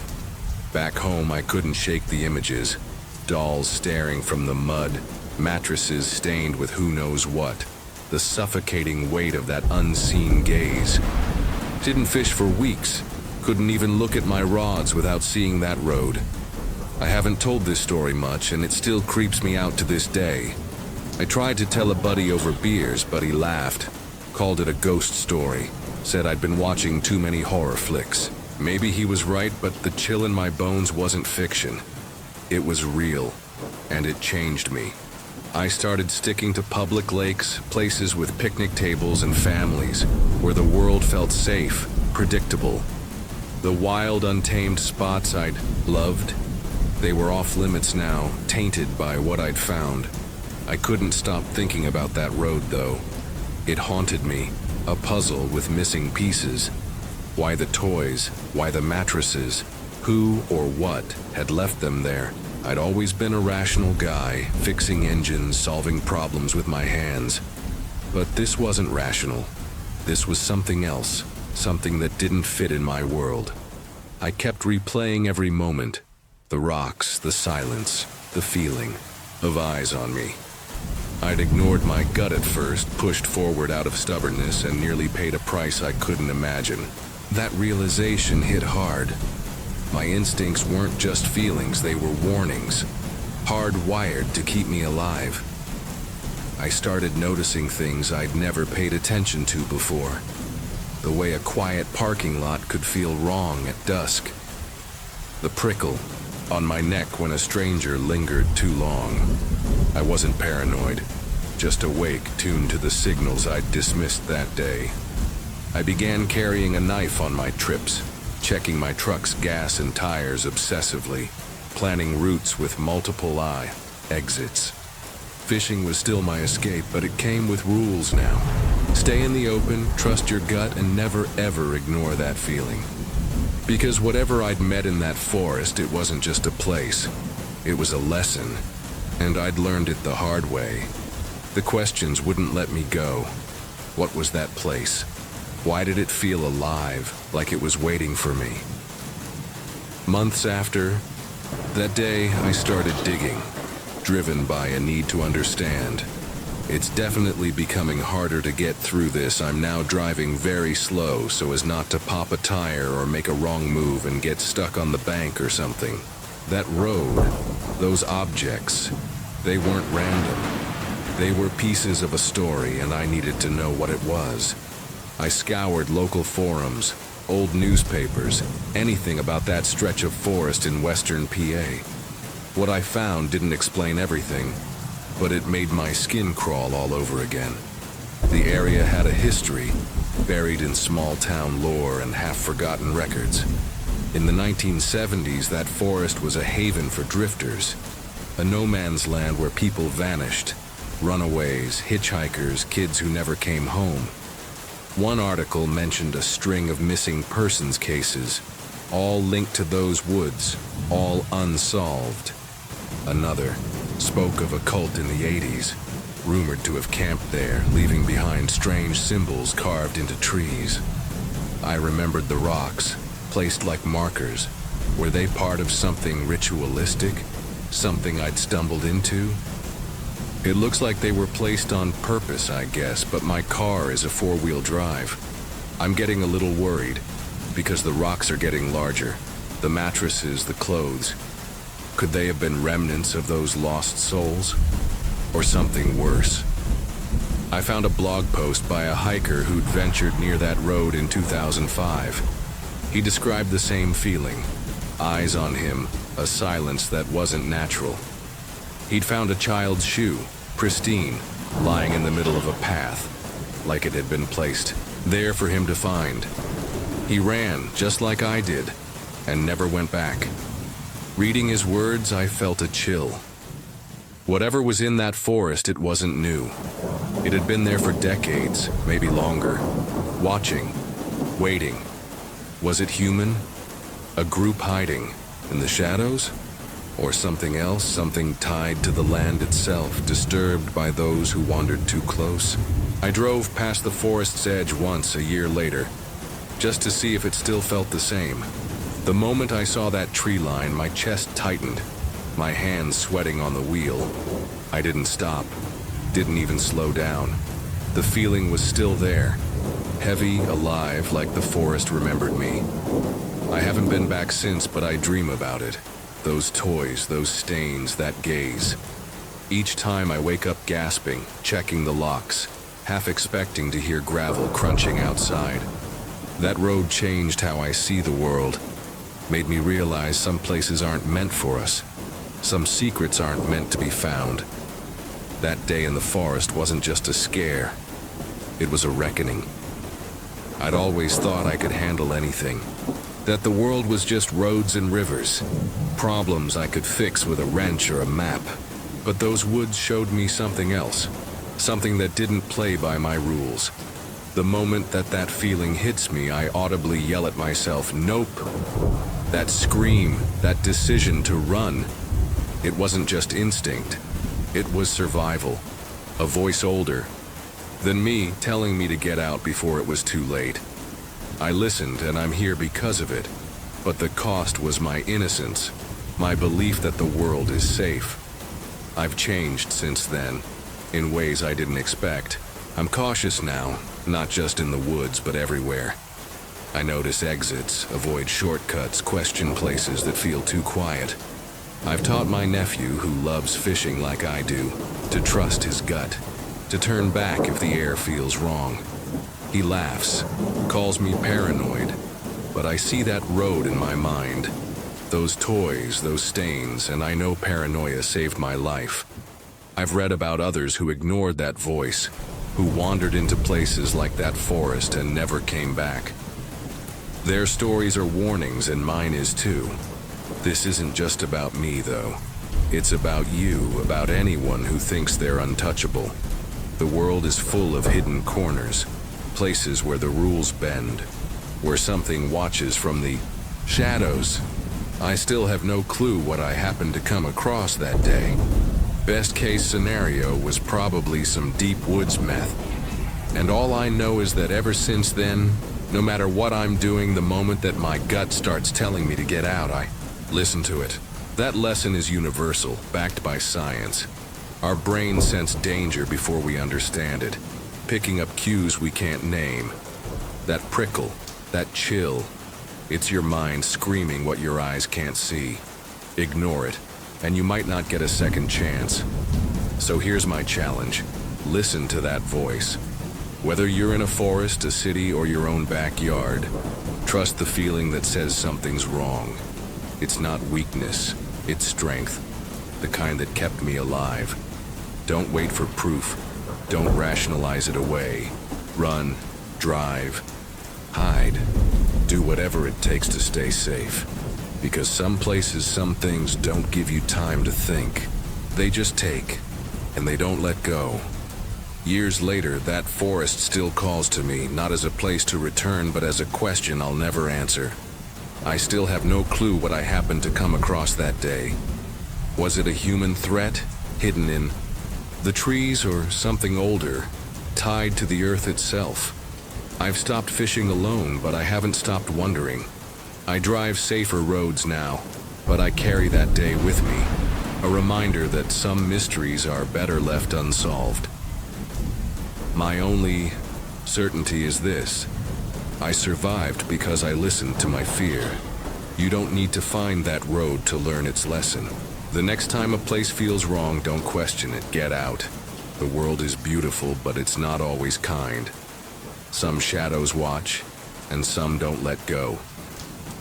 Back home, I couldn't shake the images. Dolls staring from the mud, mattresses stained with who knows what, the suffocating weight of that unseen gaze. Didn't fish for weeks, couldn't even look at my rods without seeing that road. I haven't told this story much, and it still creeps me out to this day. I tried to tell a buddy over beers, but he laughed, called it a ghost story, said I'd been watching too many horror flicks. Maybe he was right, but the chill in my bones wasn't fiction. It was real, and it changed me. I started sticking to public lakes, places with picnic tables and families, where the world felt safe, predictable. The wild, untamed spots I'd loved, they were off limits now, tainted by what I'd found. I couldn't stop thinking about that road, though. It haunted me, a puzzle with missing pieces. Why the toys? Why the mattresses? Who or what had left them there? I'd always been a rational guy, fixing engines, solving problems with my hands. But this wasn't rational. This was something else, something that didn't fit in my world. I kept replaying every moment. The rocks, the silence, the feeling of eyes on me. I'd ignored my gut at first, pushed forward out of stubbornness, and nearly paid a price I couldn't imagine. That realization hit hard. My instincts weren't just feelings, they were warnings, hardwired to keep me alive. I started noticing things I'd never paid attention to before. The way a quiet parking lot could feel wrong at dusk. The prickle on my neck when a stranger lingered too long. I wasn't paranoid, just awake, tuned to the signals I'd dismissed that day. I began carrying a knife on my trips, checking my truck's gas and tires obsessively, planning routes with multiple exits. Fishing was still my escape, but it came with rules now. Stay in the open, trust your gut, and never ever ignore that feeling. Because whatever I'd met in that forest, it wasn't just a place. It was a lesson, and I'd learned it the hard way. The questions wouldn't let me go. What was that place? Why did it feel alive, like it was waiting for me? Months after that day, I started digging, driven by a need to understand. It's definitely becoming harder to get through this. I'm now driving very slow so as not to pop a tire or make a wrong move and get stuck on the bank or something. That road, those objects, they weren't random. They were pieces of a story, and I needed to know what it was. I scoured local forums, old newspapers, anything about that stretch of forest in western PA. What I found didn't explain everything, but it made my skin crawl all over again. The area had a history, buried in small-town lore and half-forgotten records. In the 1970s, that forest was a haven for drifters, a no-man's land where people vanished, runaways, hitchhikers, kids who never came home. One article mentioned a string of missing persons cases, all linked to those woods, all unsolved. Another spoke of a cult in the 80s, rumored to have camped there, leaving behind strange symbols carved into trees. I remembered the rocks, placed like markers. Were they part of something ritualistic? Something I'd stumbled into? It looks like they were placed on purpose, I guess, but my car is a four-wheel drive. I'm getting a little worried, because the rocks are getting larger, the mattresses, the clothes. Could they have been remnants of those lost souls? Or something worse? I found a blog post by a hiker who'd ventured near that road in 2005. He described the same feeling. Eyes on him, a silence that wasn't natural. He'd found a child's shoe, pristine, lying in the middle of a path, like it had been placed there for him to find. He ran, just like I did, and never went back. Reading his words, I felt a chill. Whatever was in that forest, it wasn't new. It had been there for decades, maybe longer. Watching, waiting. Was it human? A group hiding in the shadows? Or something else, something tied to the land itself, disturbed by those who wandered too close? I drove past the forest's edge once a year later, just to see if it still felt the same. The moment I saw that tree line, my chest tightened, my hands sweating on the wheel. I didn't stop, didn't even slow down. The feeling was still there, heavy, alive, like the forest remembered me. I haven't been back since, but I dream about it. Those toys, those stains, that gaze. Each time I wake up gasping, checking the locks, half expecting to hear gravel crunching outside. That road changed how I see the world. Made me realize some places aren't meant for us. Some secrets aren't meant to be found. That day in the forest wasn't just a scare. It was a reckoning. I'd always thought I could handle anything. That the world was just roads and rivers. Problems I could fix with a wrench or a map. But those woods showed me something else. Something that didn't play by my rules. The moment that feeling hits me, I audibly yell at myself, nope. That scream, that decision to run. It wasn't just instinct. It was survival. A voice older than me telling me to get out before it was too late. I listened, and I'm here because of it. But the cost was my innocence, my belief that the world is safe. I've changed since then, in ways I didn't expect. I'm cautious now, not just in the woods, but everywhere. I notice exits, avoid shortcuts, question places that feel too quiet. I've taught my nephew, who loves fishing like I do, to trust his gut, to turn back if the air feels wrong. He laughs, calls me paranoid, but I see that road in my mind. Those toys, those stains, and I know paranoia saved my life. I've read about others who ignored that voice, who wandered into places like that forest and never came back. Their stories are warnings, and mine is too. This isn't just about me, though. It's about you, about anyone who thinks they're untouchable. The world is full of hidden corners, places where the rules bend, where something watches from the shadows. I still have no clue what I happened to come across that day. Best case scenario was probably some deep woods meth. And all I know is that ever since then, no matter what I'm doing, the moment that my gut starts telling me to get out, I listen to it. That lesson is universal, backed by science. Our brains sense danger before we understand it, picking up cues we can't name. That prickle, that chill, it's your mind screaming what your eyes can't see. Ignore it, and you might not get a second chance. So here's my challenge. Listen to that voice. Whether you're in a forest, a city, or your own backyard, trust the feeling that says something's wrong. It's not weakness, it's strength, the kind that kept me alive. Don't wait for proof. Don't rationalize it away. Run, drive, hide. Do whatever it takes to stay safe. Because some places, some things don't give you time to think. They just take, and they don't let go. Years later, that forest still calls to me, not as a place to return, but as a question I'll never answer. I still have no clue what I happened to come across that day. Was it a human threat, hidden in the trees, or something older, tied to the earth itself? I've stopped fishing alone, but I haven't stopped wondering. I drive safer roads now, but I carry that day with me, a reminder that some mysteries are better left unsolved. My only certainty is this: I survived because I listened to my fear. You don't need to find that road to learn its lesson. The next time a place feels wrong, don't question it, get out. The world is beautiful, but it's not always kind. Some shadows watch, and some don't let go.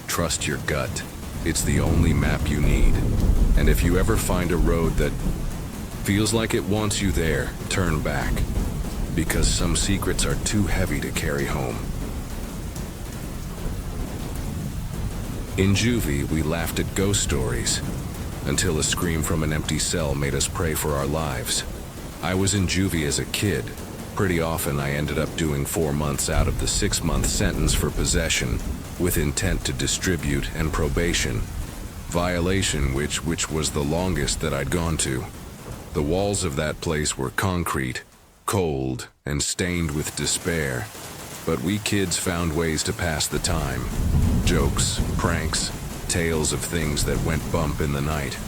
Trust your gut. It's the only map you need. And if you ever find a road that feels like it wants you there, turn back. Because some secrets are too heavy to carry home. In juvie, we laughed at ghost stories, until a scream from an empty cell made us pray for our lives. I was in juvie as a kid. Pretty often I ended up doing 4 months out of the 6-month sentence for possession, with intent to distribute, and probation. Violation, which was the longest that I'd gone to. The walls of that place were concrete, cold, and stained with despair. But we kids found ways to pass the time. Jokes, pranks, tales of things that went bump in the night.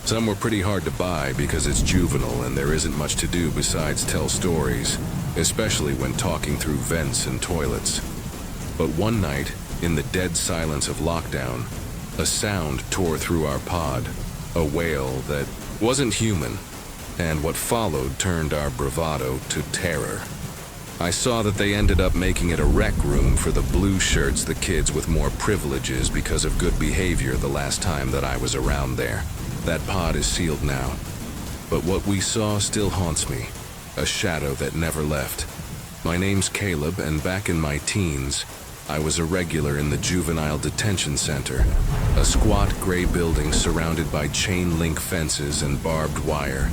Some were pretty hard to buy because it's juvenile and there isn't much to do besides tell stories, especially when talking through vents and toilets. But one night, in the dead silence of lockdown, a sound tore through our pod, a wail that wasn't human, and what followed turned our bravado to terror. I saw that they ended up making it a rec room for the blue shirts, the kids with more privileges because of good behavior the last time that I was around there. That pod is sealed now. But what we saw still haunts me, a shadow that never left. My name's Caleb, and back in my teens, I was a regular in the juvenile detention center, a squat gray building surrounded by chain link fences and barbed wire,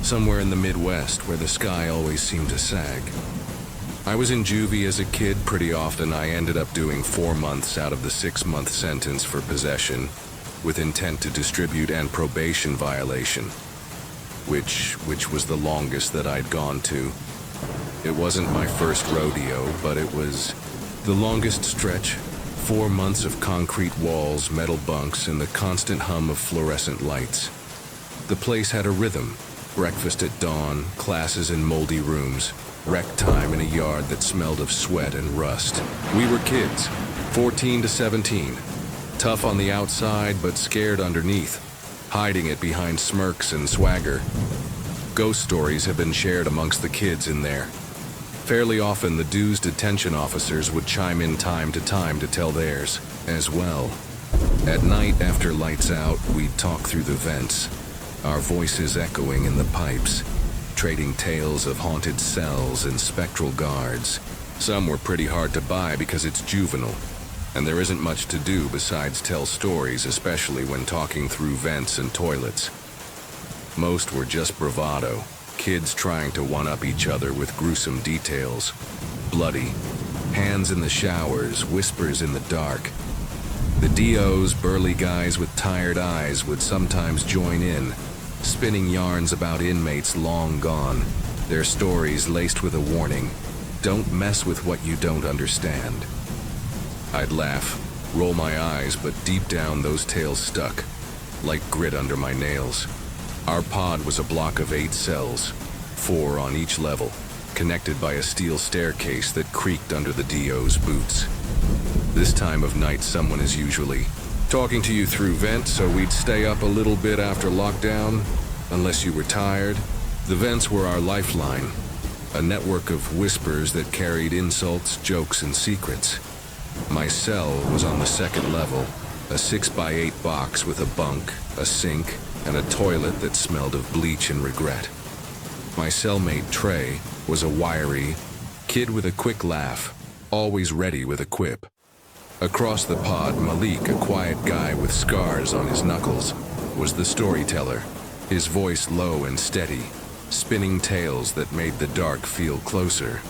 somewhere in the Midwest where the sky always seemed to sag. I was in juvie as a kid. Pretty often I ended up doing 4 months out of the 6-month sentence for possession, with intent to distribute, and probation violation, which was the longest that I'd gone to. It wasn't my first rodeo, but it was the longest stretch. 4 months of concrete walls, metal bunks, and the constant hum of fluorescent lights. The place had a rhythm: breakfast at dawn, classes in moldy rooms, rec time in a yard that smelled of sweat and rust. We were kids, 14 to 17, tough on the outside but scared underneath, hiding it behind smirks and swagger. Ghost stories have been shared amongst the kids in there. Fairly often the dues detention officers would chime in time to tell theirs as well. At night after lights out, we'd talk through the vents, our voices echoing in the pipes. trading tales of haunted cells and spectral guards. Some were pretty hard to buy because it's juvenile, and there isn't much to do besides tell stories, especially when talking through vents and toilets. Most were just bravado, kids trying to one-up each other with gruesome details. Bloody, hands in the showers, whispers in the dark. The DOs, burly guys with tired eyes, would sometimes join in, spinning yarns about inmates long gone, their stories laced with a warning: don't mess with what you don't understand. I'd laugh, roll my eyes, but deep down those tales stuck, like grit under my nails. Our pod was a block of 8 cells, 4 on each level, connected by a steel staircase that creaked under the DO's boots. This time of night, someone is usually talking to you through vent, so we'd stay up a little bit after lockdown, unless you were tired. The vents were our lifeline, a network of whispers that carried insults, jokes, and secrets. My cell was on the 2nd level, a 6x8 box with a bunk, a sink, and a toilet that smelled of bleach and regret. My cellmate Trey was a wiry kid with a quick laugh, always ready with a quip. Across the pod, Malik, a quiet guy with scars on his knuckles, was the storyteller, his voice low and steady, spinning tales that made the dark feel closer.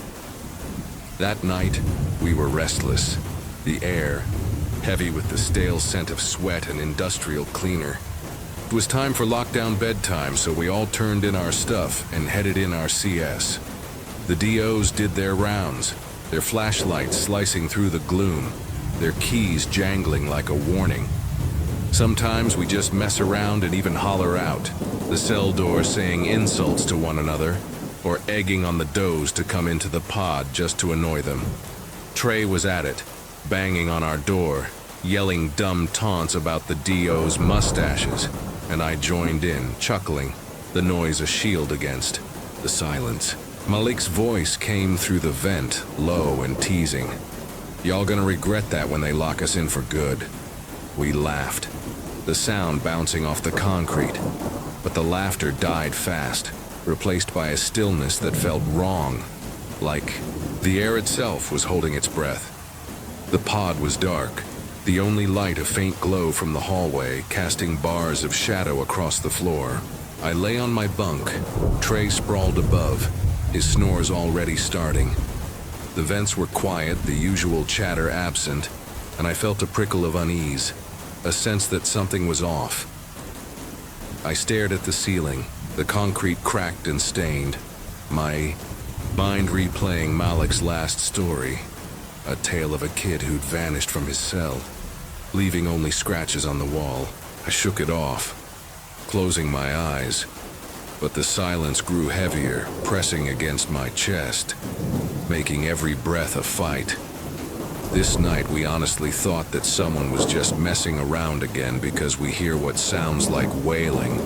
That night, we were restless, the air heavy with the stale scent of sweat and industrial cleaner. It was time for lockdown bedtime, so we all turned in our stuff and headed in our CS. The DOs did their rounds, their flashlights slicing through the gloom, their keys jangling like a warning. Sometimes we just mess around and even holler out, the cell door saying insults to one another, or egging on the does to come into the pod just to annoy them. Trey was at it, banging on our door, yelling dumb taunts about the DO's mustaches, and I joined in, chuckling, the noise a shield against the silence. Malik's voice came through the vent, low and teasing. Y'all gonna regret that when they lock us in for good. We laughed, the sound bouncing off the concrete, but the laughter died fast, replaced by a stillness that felt wrong, like the air itself was holding its breath. The pod was dark, the only light a faint glow from the hallway, casting bars of shadow across the floor. I lay on my bunk, Trey sprawled above, his snores already starting. The vents were quiet, the usual chatter absent, and I felt a prickle of unease, a sense that something was off. I stared at the ceiling, the concrete cracked and stained, my mind replaying Malik's last story, a tale of a kid who'd vanished from his cell, leaving only scratches on the wall. I shook it off, closing my eyes, but the silence grew heavier, pressing against my chest, making every breath a fight. This night we honestly thought that someone was just messing around again because we hear what sounds like wailing,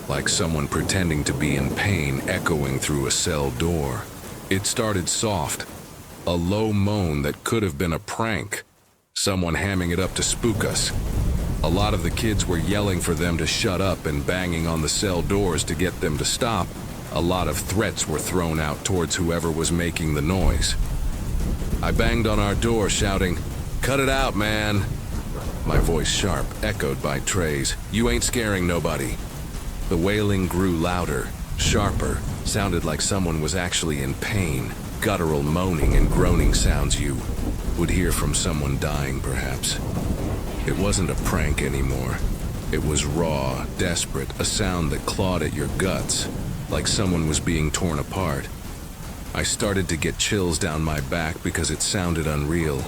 like someone pretending to be in pain echoing through a cell door. It started soft, a low moan that could have been a prank, someone hamming it up to spook us. A lot of the kids were yelling for them to shut up and banging on the cell doors to get them to stop. A lot of threats were thrown out towards whoever was making the noise. I banged on our door shouting, "Cut it out, man!" My voice sharp, echoed by Trey's, "You ain't scaring nobody." The wailing grew louder, sharper, sounded like someone was actually in pain, guttural moaning and groaning sounds you would hear from someone dying, perhaps. It wasn't a prank anymore. It was raw, desperate, a sound that clawed at your guts, like someone was being torn apart. I started to get chills down my back because it sounded unreal.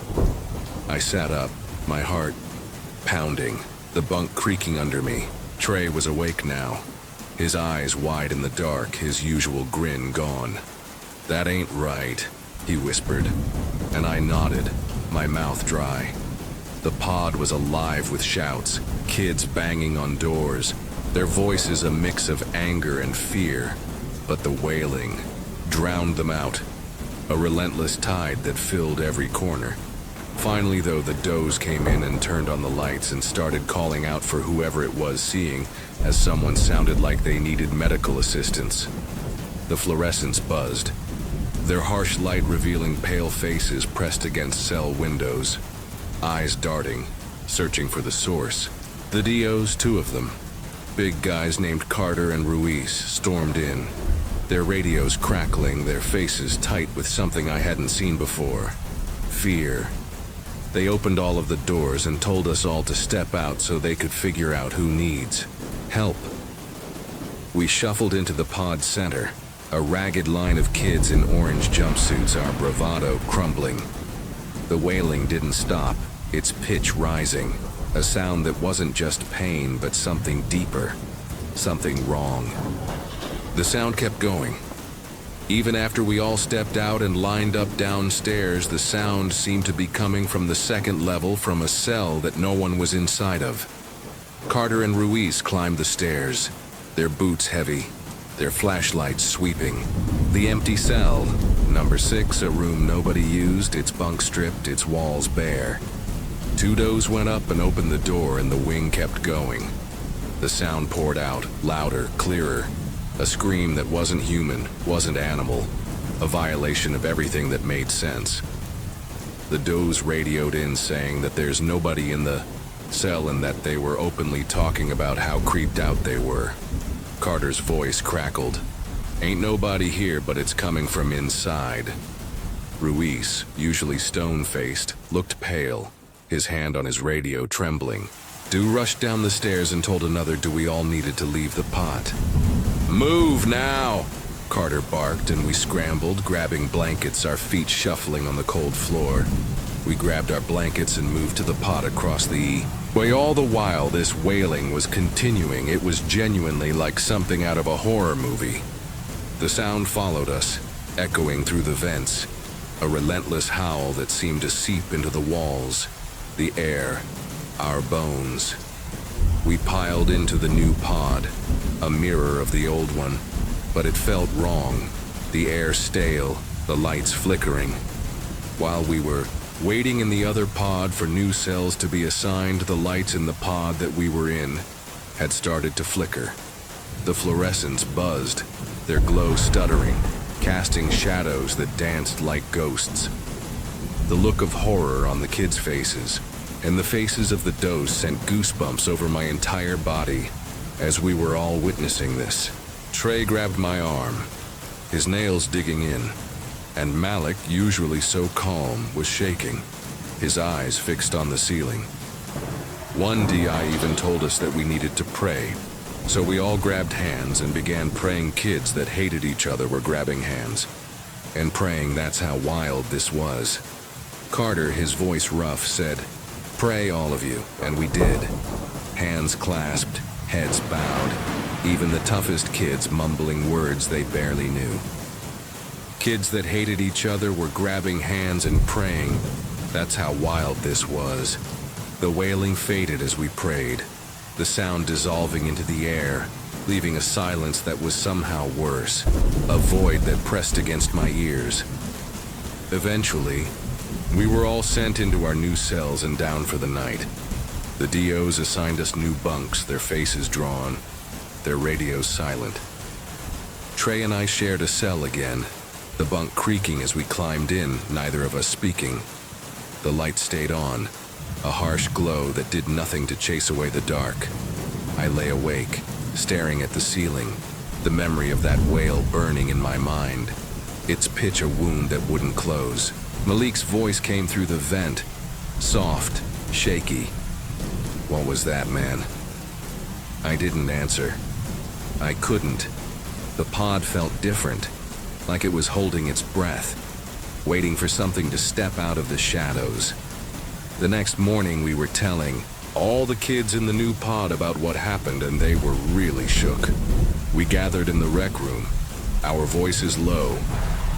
I sat up, my heart pounding, the bunk creaking under me. Trey was awake now, his eyes wide in the dark, his usual grin gone. "That ain't right," he whispered, and I nodded, my mouth dry. The pod was alive with shouts, kids banging on doors, their voices a mix of anger and fear, but the wailing drowned them out, a relentless tide that filled every corner. Finally, though, the does came in and turned on the lights and started calling out for whoever it was, seeing as someone sounded like they needed medical assistance. The fluorescents buzzed, their harsh light revealing pale faces pressed against cell windows, eyes darting, searching for the source. The DOs, two of them, big guys named Carter and Ruiz, stormed in, their radios crackling, their faces tight with something I hadn't seen before. Fear. They opened all of the doors and told us all to step out so they could figure out who needs help. We shuffled into the pod center, a ragged line of kids in orange jumpsuits, our bravado crumbling. The wailing didn't stop, its pitch rising, a sound that wasn't just pain but something deeper, something wrong. The sound kept going. Even after we all stepped out and lined up downstairs, the sound seemed to be coming from the second level from a cell that no one was inside of. Carter and Ruiz climbed the stairs, their boots heavy, their flashlights sweeping. The empty cell, number 6, a room nobody used, its bunk stripped, its walls bare. Two doors went up and opened the door and the wing kept going. The sound poured out, louder, clearer. A scream that wasn't human, wasn't animal, a violation of everything that made sense. The does radioed in saying that there's nobody in the cell and that they were openly talking about how creeped out they were. Carter's voice crackled. Ain't nobody here, but it's coming from inside. Ruiz, usually stone-faced, looked pale, his hand on his radio trembling. Du rushed down the stairs and told another we all needed to leave the pot. Move now! Carter barked and we scrambled, grabbing blankets, our feet shuffling on the cold floor. We grabbed our blankets and moved to the pot across the way. All the while this wailing was continuing, it was genuinely like something out of a horror movie. The sound followed us, echoing through the vents, a relentless howl that seemed to seep into the walls, the air, our bones. We piled into the new pod, a mirror of the old one, but it felt wrong, the air stale, the lights flickering. While we were waiting in the other pod for new cells to be assigned, the lights in the pod that we were in had started to flicker. The fluorescents buzzed, their glow stuttering, casting shadows that danced like ghosts. The look of horror on the kids' faces and the faces of the does sent goosebumps over my entire body as we were all witnessing this. Trey grabbed my arm, his nails digging in, and Malik, usually so calm, was shaking, his eyes fixed on the ceiling. One DI even told us that we needed to pray, so we all grabbed hands and began praying. Kids that hated each other were grabbing hands and praying. That's how wild this was. Carter, his voice rough, said, "Pray, all of you," and we did. Hands clasped, heads bowed, even the toughest kids mumbling words they barely knew. Kids that hated each other were grabbing hands and praying. That's how wild this was. The wailing faded as we prayed, the sound dissolving into the air, leaving a silence that was somehow worse, a void that pressed against my ears. Eventually, we were all sent into our new cells and down for the night. The DOs assigned us new bunks, their faces drawn, their radios silent. Trey and I shared a cell again, the bunk creaking as we climbed in, neither of us speaking. The light stayed on, a harsh glow that did nothing to chase away the dark. I lay awake, staring at the ceiling, the memory of that wail burning in my mind, its pitch a wound that wouldn't close. Malik's voice came through the vent, soft, shaky. "What was that, man?" I didn't answer. I couldn't. The pod felt different, like it was holding its breath, waiting for something to step out of the shadows. The next morning we were telling all the kids in the new pod about what happened, and they were really shook. We gathered in the rec room, our voices low,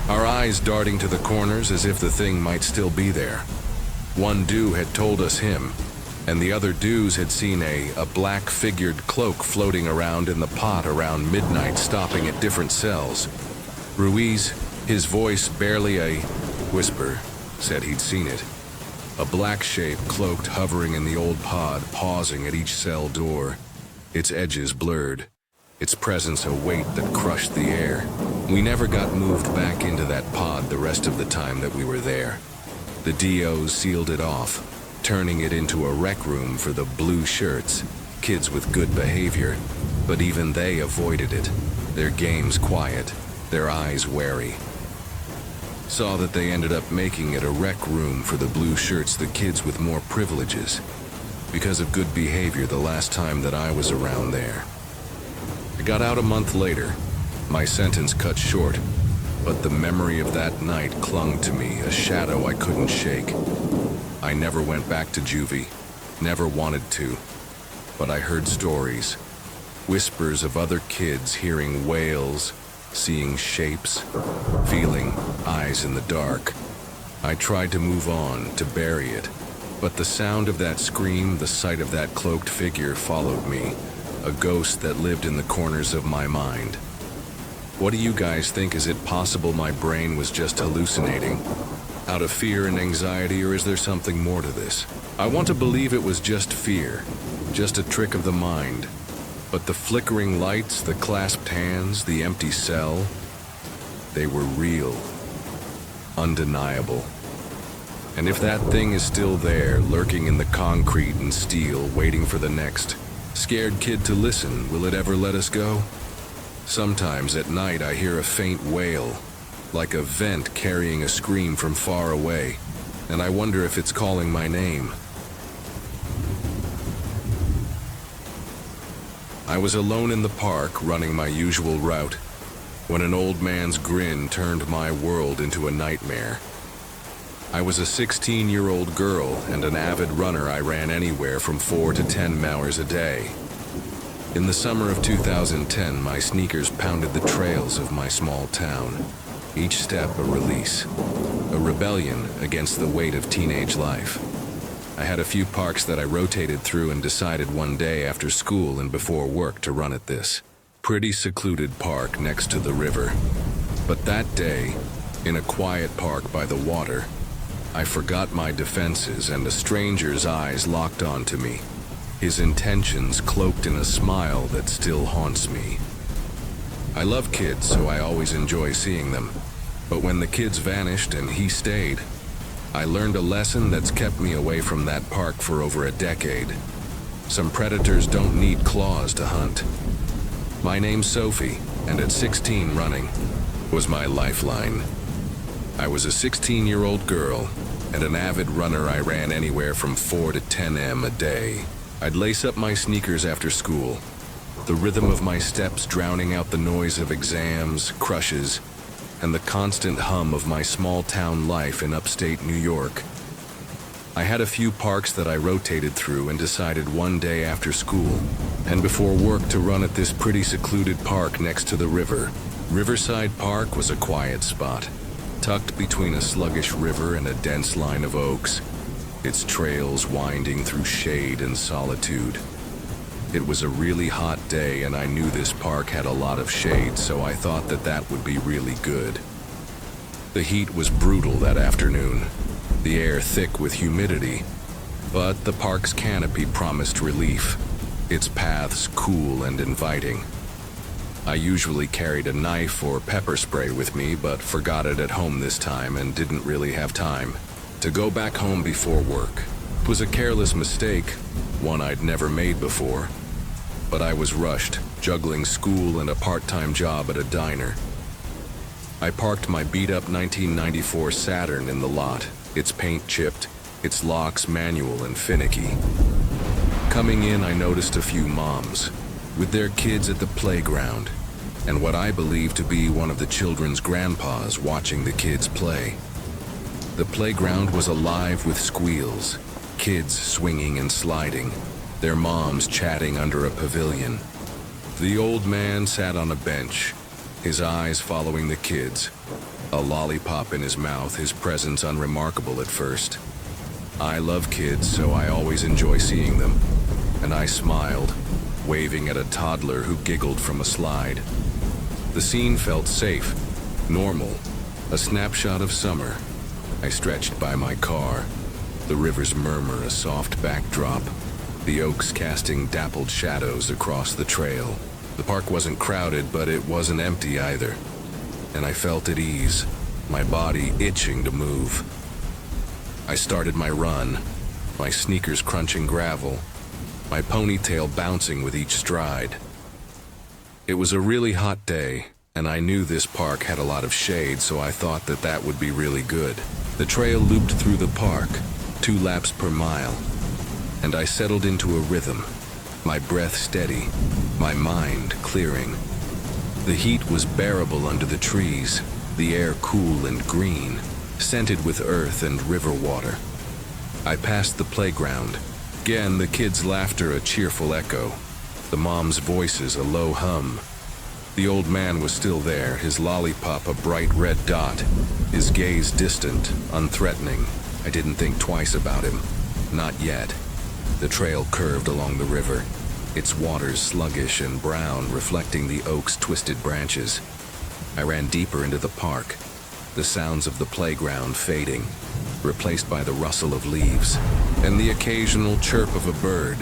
our eyes darting to the corners as if the thing might still be there. One do had told us him, and the other dudes had seen a black-figured cloak floating around in the pot around midnight, stopping at different cells. Ruiz, his voice barely a whisper, said he'd seen it. A black shape cloaked hovering in the old pod, pausing at each cell door, its edges blurred. its presence a weight that crushed the air. We never got moved back into that pod the rest of the time that we were there. The DOs sealed it off, turning it into a rec room for the blue shirts, kids with good behavior, but even they avoided it, their games quiet, their eyes wary. Saw that they ended up making it a rec room for the blue shirts, the kids with more privileges, because of good behavior the last time that I was around there. I got out a month later, my sentence cut short, but the memory of that night clung to me, a shadow I couldn't shake. I never went back to juvie, never wanted to, but I heard stories, whispers of other kids hearing wails, seeing shapes, feeling eyes in the dark. I tried to move on, to bury it, but the sound of that scream, the sight of that cloaked figure followed me, a ghost that lived in the corners of my mind. What do you guys think? Is it possible my brain was just hallucinating, out of fear and anxiety, or is there something more to this? I want to believe it was just fear, just a trick of the mind. But the flickering lights, the clasped hands, the empty cell, they were real, undeniable. And if that thing is still there, lurking in the concrete and steel, waiting for the next scared kid to listen, will it ever let us go? Sometimes at night I hear a faint wail, like a vent carrying a scream from far away, and I wonder if it's calling my name. I was alone in the park, running my usual route, when an old man's grin turned my world into a nightmare. I was a 16-year-old girl and an avid runner. I ran anywhere from 4 to 10 hours a day. In the summer of 2010, my sneakers pounded the trails of my small town, each step a release, a rebellion against the weight of teenage life. I had a few parks that I rotated through and decided one day after school and before work to run at this pretty secluded park next to the river. But that day, in a quiet park by the water, I forgot my defenses and a stranger's eyes locked onto me, his intentions cloaked in a smile that still haunts me. I love kids, so I always enjoy seeing them. But when the kids vanished and he stayed, I learned a lesson that's kept me away from that park for over a decade. Some predators don't need claws to hunt. My name's Sophie, and at 16 running was my lifeline. I was a 16-year-old girl, and an avid runner. I ran anywhere from 4 to 10 m a day. I'd lace up my sneakers after school, the rhythm of my steps drowning out the noise of exams, crushes, and the constant hum of my small-town life in upstate New York. I had a few parks that I rotated through and decided one day after school and before work to run at this pretty secluded park next to the river. Riverside Park was a quiet spot, tucked between a sluggish river and a dense line of oaks, its trails winding through shade and solitude. It was a really hot day, and I knew this park had a lot of shade, so I thought that that would be really good. The heat was brutal that afternoon, the air thick with humidity, but the park's canopy promised relief, its paths cool and inviting. I usually carried a knife or pepper spray with me, but forgot it at home this time and didn't really have time to go back home before work. It was a careless mistake, one I'd never made before, but I was rushed, juggling school and a part-time job at a diner. I parked my beat-up 1994 Saturn in the lot, its paint chipped, its locks manual and finicky. Coming in, I noticed a few moms, with their kids at the playground, and what I believe to be one of the children's grandpas watching the kids play. The playground was alive with squeals, kids swinging and sliding, their moms chatting under a pavilion. The old man sat on a bench, his eyes following the kids, a lollipop in his mouth, his presence unremarkable at first. I love kids, so I always enjoy seeing them, and I smiled, waving at a toddler who giggled from a slide. The scene felt safe, normal, a snapshot of summer. I stretched by my car, the river's murmur a soft backdrop, the oaks casting dappled shadows across the trail. The park wasn't crowded, but it wasn't empty either. And I felt at ease, my body itching to move. I started my run, my sneakers crunching gravel, my ponytail bouncing with each stride. It was a really hot day, and I knew this park had a lot of shade, so I thought that would be really good. The trail looped through the park, 2 laps per mile, and I settled into a rhythm, my breath steady, my mind clearing. The heat was bearable under the trees, the air cool and green, scented with earth and river water. I passed the playground. Again, the kids' laughter a cheerful echo, the moms' voices a low hum. The old man was still there, his lollipop a bright red dot, his gaze distant, unthreatening. I didn't think twice about him. Not yet. The trail curved along the river, its waters sluggish and brown, reflecting the oak's twisted branches. I ran deeper into the park, the sounds of the playground fading, replaced by the rustle of leaves, and the occasional chirp of a bird.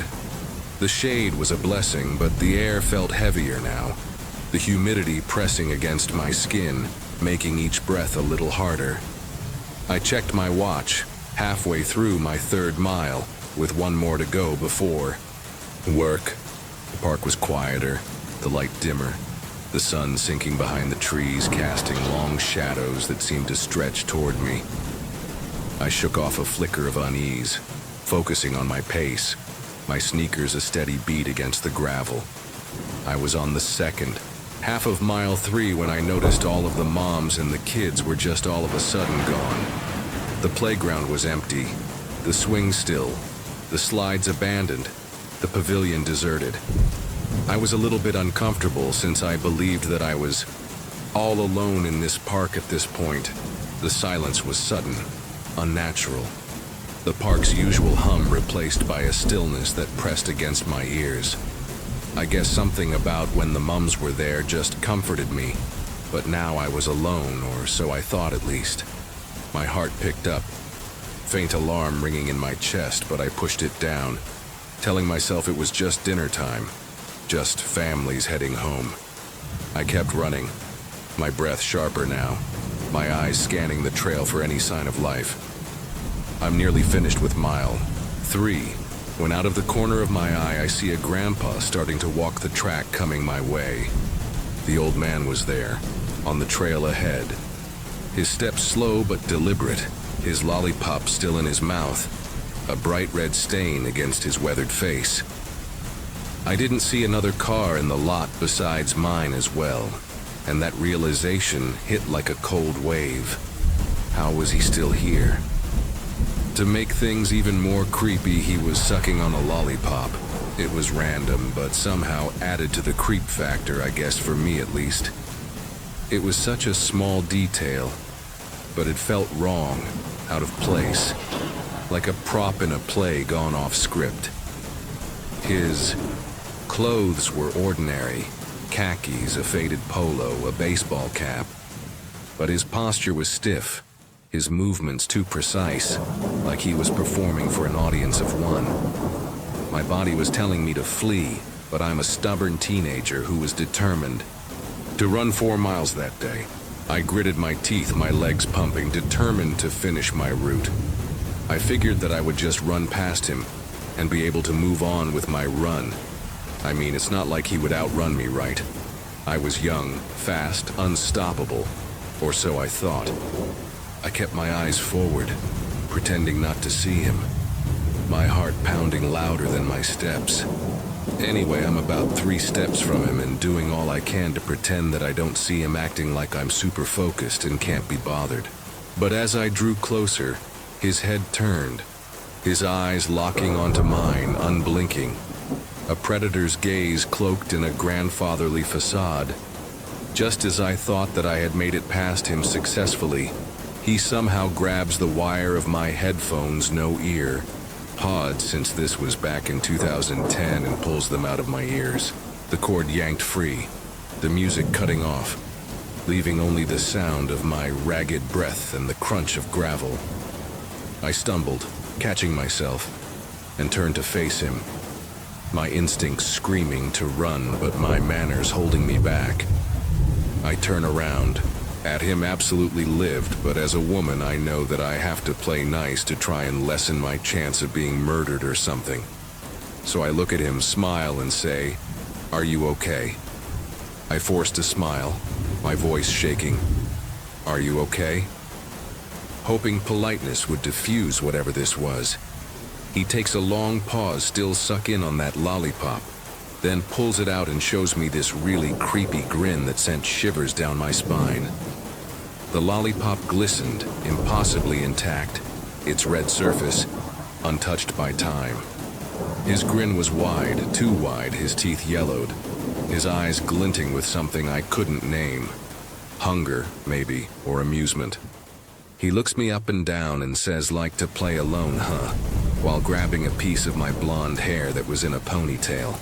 The shade was a blessing, but the air felt heavier now, the humidity pressing against my skin, making each breath a little harder. I checked my watch, halfway through my 3rd mile, with 1 more to go before work. The park was quieter, the light dimmer, the sun sinking behind the trees, casting long shadows that seemed to stretch toward me. I shook off a flicker of unease, focusing on my pace, my sneakers a steady beat against the gravel. I was on the 2nd, half of mile 3, when I noticed all of the moms and the kids were just all of a sudden gone. The playground was empty, the swing still, the slides abandoned, the pavilion deserted. I was a little bit uncomfortable since I believed that I was all alone in this park at this point. The silence was sudden, unnatural. The park's usual hum replaced by a stillness that pressed against my ears. I guess something about when the mums were there just comforted me, but now I was alone, or so I thought at least. My heart picked up, faint alarm ringing in my chest, but I pushed it down, telling myself it was just dinner time, just families heading home. I kept running, my breath sharper now, my eyes scanning the trail for any sign of life. I'm nearly finished with mile 3, when out of the corner of my eye I see a grandpa starting to walk the track coming my way. The old man was there, on the trail ahead. His steps slow but deliberate, his lollipop still in his mouth, a bright red stain against his weathered face. I didn't see another car in the lot besides mine as well, and that realization hit like a cold wave. How was he still here? To make things even more creepy, he was sucking on a lollipop. It was random, but somehow added to the creep factor, I guess for me at least. It was such a small detail, but it felt wrong, out of place, like a prop in a play gone off script. His clothes were ordinary, khakis, a faded polo, a baseball cap, but his posture was stiff, his movements too precise, like he was performing for an audience of 1. My body was telling me to flee, but I'm a stubborn teenager who was determined to run 4 miles that day. I gritted my teeth, my legs pumping, determined to finish my route. I figured that I would just run past him and be able to move on with my run. I mean, it's not like he would outrun me, right? I was young, fast, unstoppable, or so I thought. I kept my eyes forward, pretending not to see him, my heart pounding louder than my steps. Anyway, I'm about 3 steps from him and doing all I can to pretend that I don't see him, acting like I'm super focused and can't be bothered. But as I drew closer, his head turned, his eyes locking onto mine, unblinking. A predator's gaze cloaked in a grandfatherly facade. Just as I thought that I had made it past him successfully, he somehow grabs the wire of my headphones, no ear, pod since this was back in 2010, and pulls them out of my ears. The cord yanked free, the music cutting off, leaving only the sound of my ragged breath and the crunch of gravel. I stumbled, catching myself, and turned to face him. my instincts screaming to run, but my manners holding me back. I turn around. At him absolutely lived, but as a woman I know that I have to play nice to try and lessen my chance of being murdered or something. So I look at him, smile, and say, "Are you okay?" I forced a smile, my voice shaking. "Are you okay?" Hoping politeness would diffuse whatever this was. He takes a long pause, still suck in on that lollipop, then pulls it out and shows me this really creepy grin that sent shivers down my spine. The lollipop glistened, impossibly intact, its red surface untouched by time. His grin was wide, too wide, his teeth yellowed, his eyes glinting with something I couldn't name. Hunger, maybe, or amusement. He looks me up and down and says, "Like to play alone, huh?" while grabbing a piece of my blonde hair that was in a ponytail.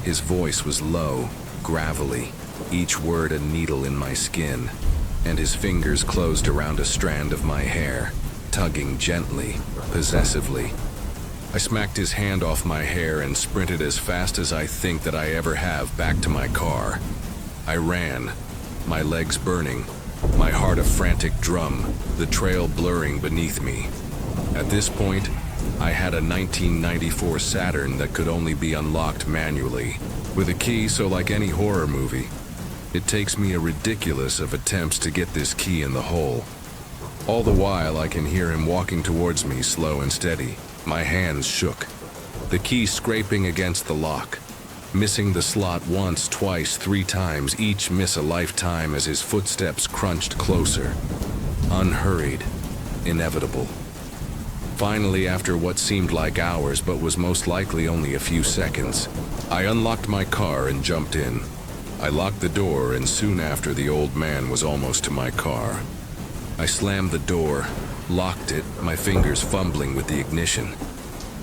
His voice was low, gravelly, each word a needle in my skin, and his fingers closed around a strand of my hair, tugging gently, possessively. I smacked his hand off my hair and sprinted as fast as I think that I ever have back to my car. I ran, my legs burning, my heart a frantic drum, the trail blurring beneath me. At this point, I had a 1994 Saturn that could only be unlocked manually, with a key, so like any horror movie, it takes me a ridiculous of attempts to get this key in the hole. All the while I can hear him walking towards me, slow and steady. My hands shook, the key scraping against the lock, missing the slot once, twice, 3 times, each miss a lifetime as his footsteps crunched closer. Unhurried, inevitable. Finally, after what seemed like hours but was most likely only a few seconds, I unlocked my car and jumped in. I locked the door, and soon after the old man was almost to my car. I slammed the door, locked it, my fingers fumbling with the ignition.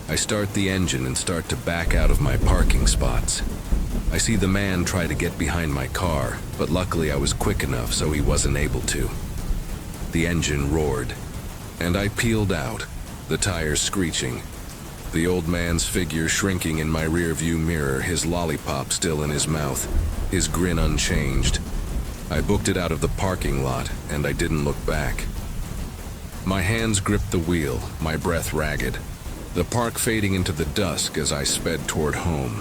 I start the engine and start to back out of my parking spots. I see the man try to get behind my car, but luckily I was quick enough so he wasn't able to. The engine roared, and I peeled out, the tires screeching. The old man's figure shrinking in my rearview mirror, his lollipop still in his mouth, his grin unchanged. I booked it out of the parking lot, and I didn't look back. My hands gripped the wheel, my breath ragged, the park fading into the dusk as I sped toward home.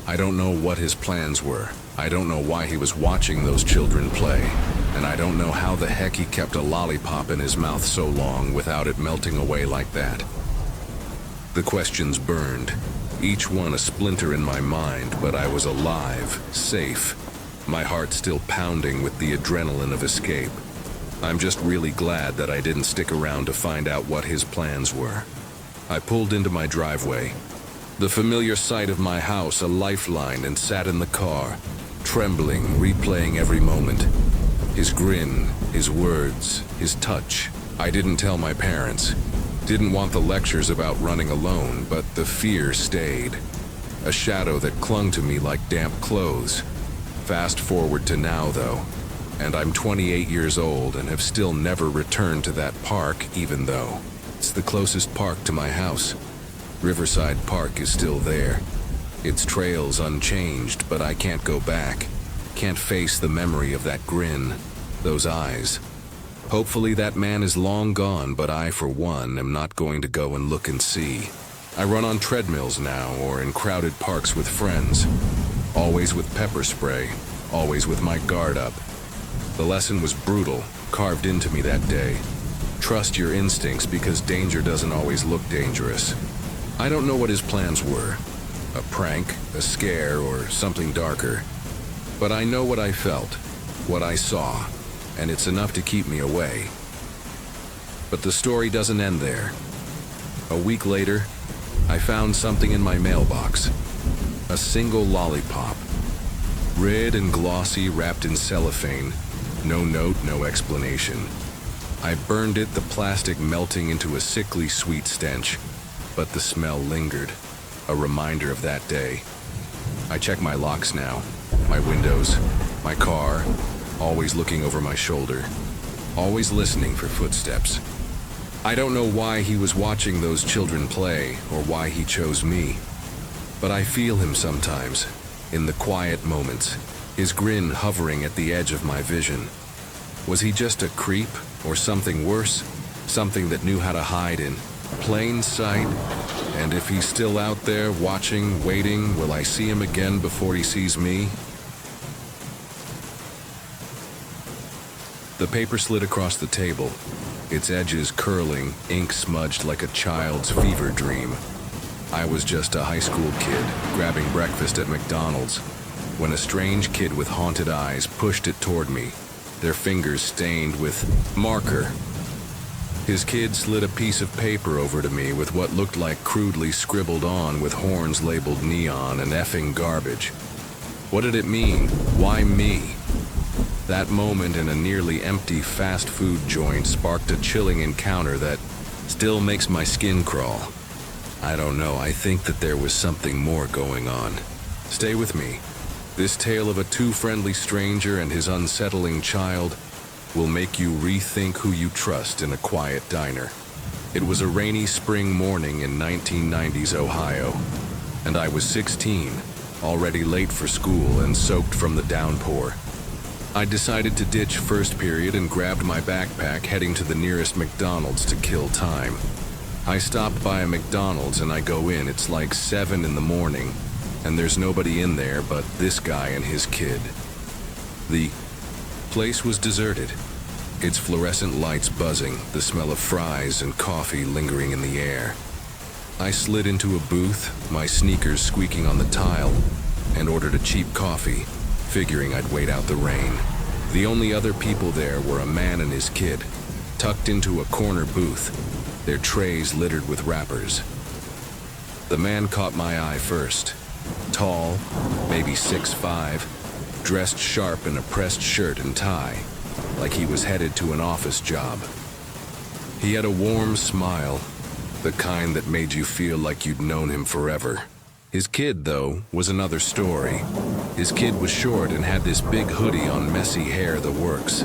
I don't know what his plans were. I don't know why he was watching those children play, and I don't know how the heck he kept a lollipop in his mouth so long without it melting away like that. The questions burned, each one a splinter in my mind, but I was alive, safe, my heart still pounding with the adrenaline of escape. I'm just really glad that I didn't stick around to find out what his plans were. I pulled into my driveway, the familiar sight of my house a lifeline, and sat in the car, trembling, replaying every moment. His grin, his words, his touch. I didn't tell my parents. Didn't want the lectures about running alone, but the fear stayed. A shadow that clung to me like damp clothes. Fast forward to now, though, and I'm 28 years old and have still never returned to that park, even though it's the closest park to my house. Riverside Park is still there. Its trails unchanged, but I can't go back. Can't face the memory of that grin, those eyes. Hopefully that man is long gone, but I, for one, am not going to go and look and see. I run on treadmills now, or in crowded parks with friends. Always with pepper spray, always with my guard up. The lesson was brutal, carved into me that day. Trust your instincts, because danger doesn't always look dangerous. I don't know what his plans were. A prank, a scare, or something darker. But I know what I felt, what I saw, and it's enough to keep me away. But the story doesn't end there. A week later, I found something in my mailbox. A single lollipop. Red and glossy, wrapped in cellophane. No note, no explanation. I burned it, the plastic melting into a sickly sweet stench. But the smell lingered, a reminder of that day. I check my locks now, my windows, my car, always looking over my shoulder, always listening for footsteps. I don't know why he was watching those children play or why he chose me, But I feel him sometimes, in the quiet moments, his grin hovering at the edge of my vision. Was he just a creep, or something worse? Something that knew how to hide in plain sight? And if he's still out there, watching, waiting, will I see him again before he sees me? The paper slid across the table, its edges curling, ink smudged like a child's fever dream. I was just a high school kid, grabbing breakfast at McDonald's, when a strange kid with haunted eyes pushed it toward me, their fingers stained with marker. His kid slid a piece of paper over to me with what looked like crudely scribbled on with horns labeled neon and effing garbage. What did it mean? Why me? That moment in a nearly empty fast food joint sparked a chilling encounter that still makes my skin crawl. I don't know, I think that there was something more going on. Stay with me. This tale of a too friendly stranger and his unsettling child will make you rethink who you trust in a quiet diner. It was a rainy spring morning in 1990s Ohio, and I was 16, already late for school and soaked from the downpour. I decided to ditch first period and grabbed my backpack, heading to the nearest McDonald's to kill time. I stopped by a McDonald's and I go in. It's like 7 in the morning, and there's nobody in there but this guy and his kid. The place was deserted, its fluorescent lights buzzing, the smell of fries and coffee lingering in the air. I slid into a booth, my sneakers squeaking on the tile, and ordered a cheap coffee, figuring I'd wait out the rain. The only other people there were a man and his kid, tucked into a corner booth, their trays littered with wrappers. The man caught my eye first. Tall, maybe 6'5", dressed sharp in a pressed shirt and tie, like he was headed to an office job. He had a warm smile, the kind that made you feel like you'd known him forever. His kid, though, was another story. His kid was short and had this big hoodie on, messy hair, the works.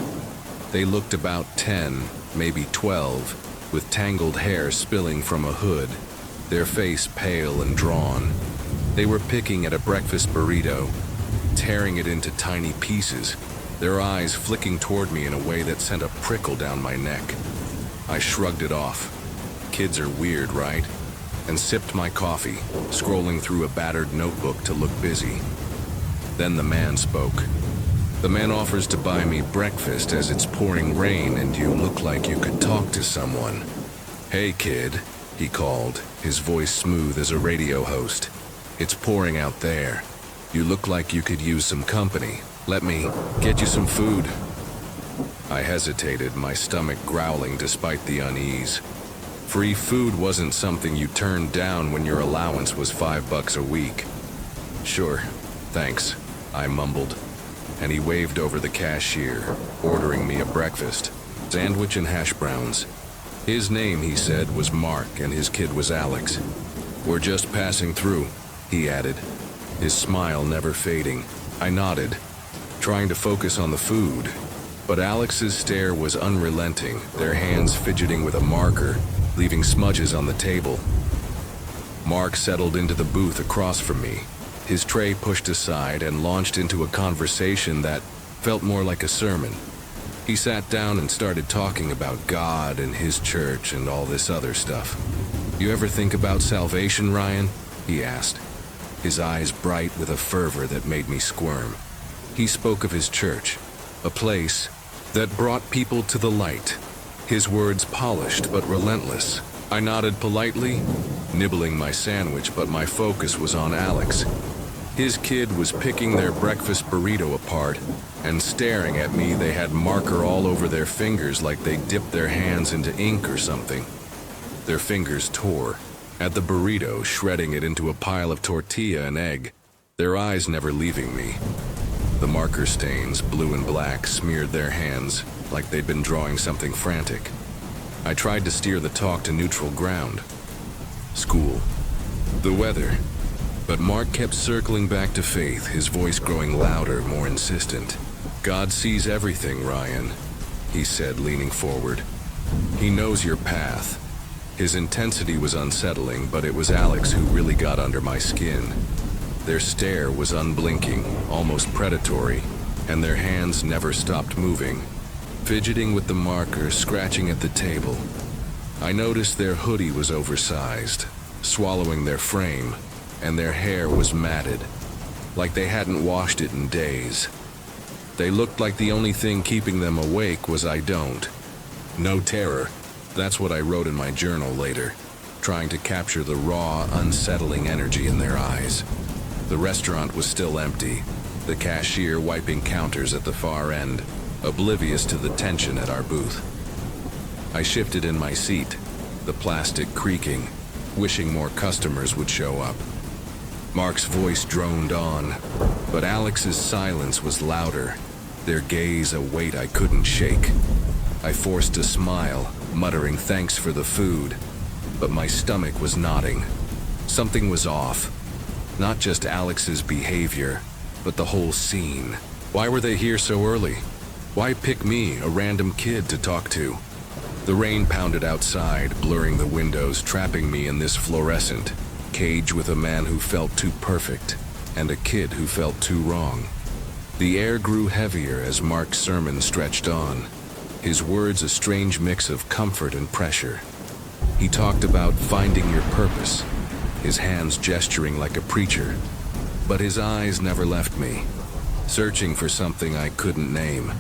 They looked about 10, maybe 12, with tangled hair spilling from a hood, their face pale and drawn. They were picking at a breakfast burrito, tearing it into tiny pieces, their eyes flicking toward me in a way that sent a prickle down my neck. I shrugged it off. Kids are weird, right? And sipped my coffee, scrolling through a battered notebook to look busy. Then the man spoke. The man offers to buy me breakfast as it's pouring rain and you look like you could talk to someone. "Hey kid," he called, his voice smooth as a radio host. "It's pouring out there. You look like you could use some company. Let me get you some food." I hesitated, my stomach growling despite the unease. Free food wasn't something you turned down when your allowance was $5 a week. "Sure, thanks," I mumbled, and he waved over the cashier, ordering me a breakfast, sandwich and hash browns. His name, he said, was Mark and his kid was Alex. "We're just passing through," he added, his smile never fading. I nodded, trying to focus on the food, but Alex's stare was unrelenting, their hands fidgeting with a marker, leaving smudges on the table. Mark settled into the booth across from me, his tray pushed aside, and launched into a conversation that felt more like a sermon. He sat down and started talking about God and his church and all this other stuff. "You ever think about salvation, Ryan?" he asked, his eyes bright with a fervor that made me squirm. He spoke of his church, a place that brought people to the light, his words polished but relentless. I nodded politely, nibbling my sandwich, but my focus was on Alex. His kid was picking their breakfast burrito apart and staring at me. They had marker all over their fingers like they dipped their hands into ink or something. Their fingers tore at the burrito, shredding it into a pile of tortilla and egg, their eyes never leaving me. The marker stains, blue and black, smeared their hands like they'd been drawing something frantic. I tried to steer the talk to neutral ground. School, the weather, but Mark kept circling back to faith, his voice growing louder, more insistent. "God sees everything, Ryan," he said, leaning forward. "He knows your path. His intensity was unsettling, but it was Alex who really got under my skin. Their stare was unblinking, almost predatory, and their hands never stopped moving, fidgeting with the marker, scratching at the table. I noticed their hoodie was oversized, swallowing their frame, and their hair was matted, like they hadn't washed it in days. They looked like the only thing keeping them awake was I don't. No terror. That's what I wrote in my journal later, trying to capture the raw, unsettling energy in their eyes. The restaurant was still empty, the cashier wiping counters at the far end, oblivious to the tension at our booth. I shifted in my seat, the plastic creaking, wishing more customers would show up. Mark's voice droned on, but Alex's silence was louder, their gaze a weight I couldn't shake. I forced a smile, muttering thanks for the food, but my stomach was knotting. Something was off. Not just Alex's behavior, but the whole scene. Why were they here so early? Why pick me, a random kid, to talk to? The rain pounded outside, blurring the windows, trapping me in this fluorescent cage with a man who felt too perfect and a kid who felt too wrong. The air grew heavier as Mark's sermon stretched on, his words a strange mix of comfort and pressure. He talked about finding your purpose, his hands gesturing like a preacher, but his eyes never left me, searching for something I couldn't name.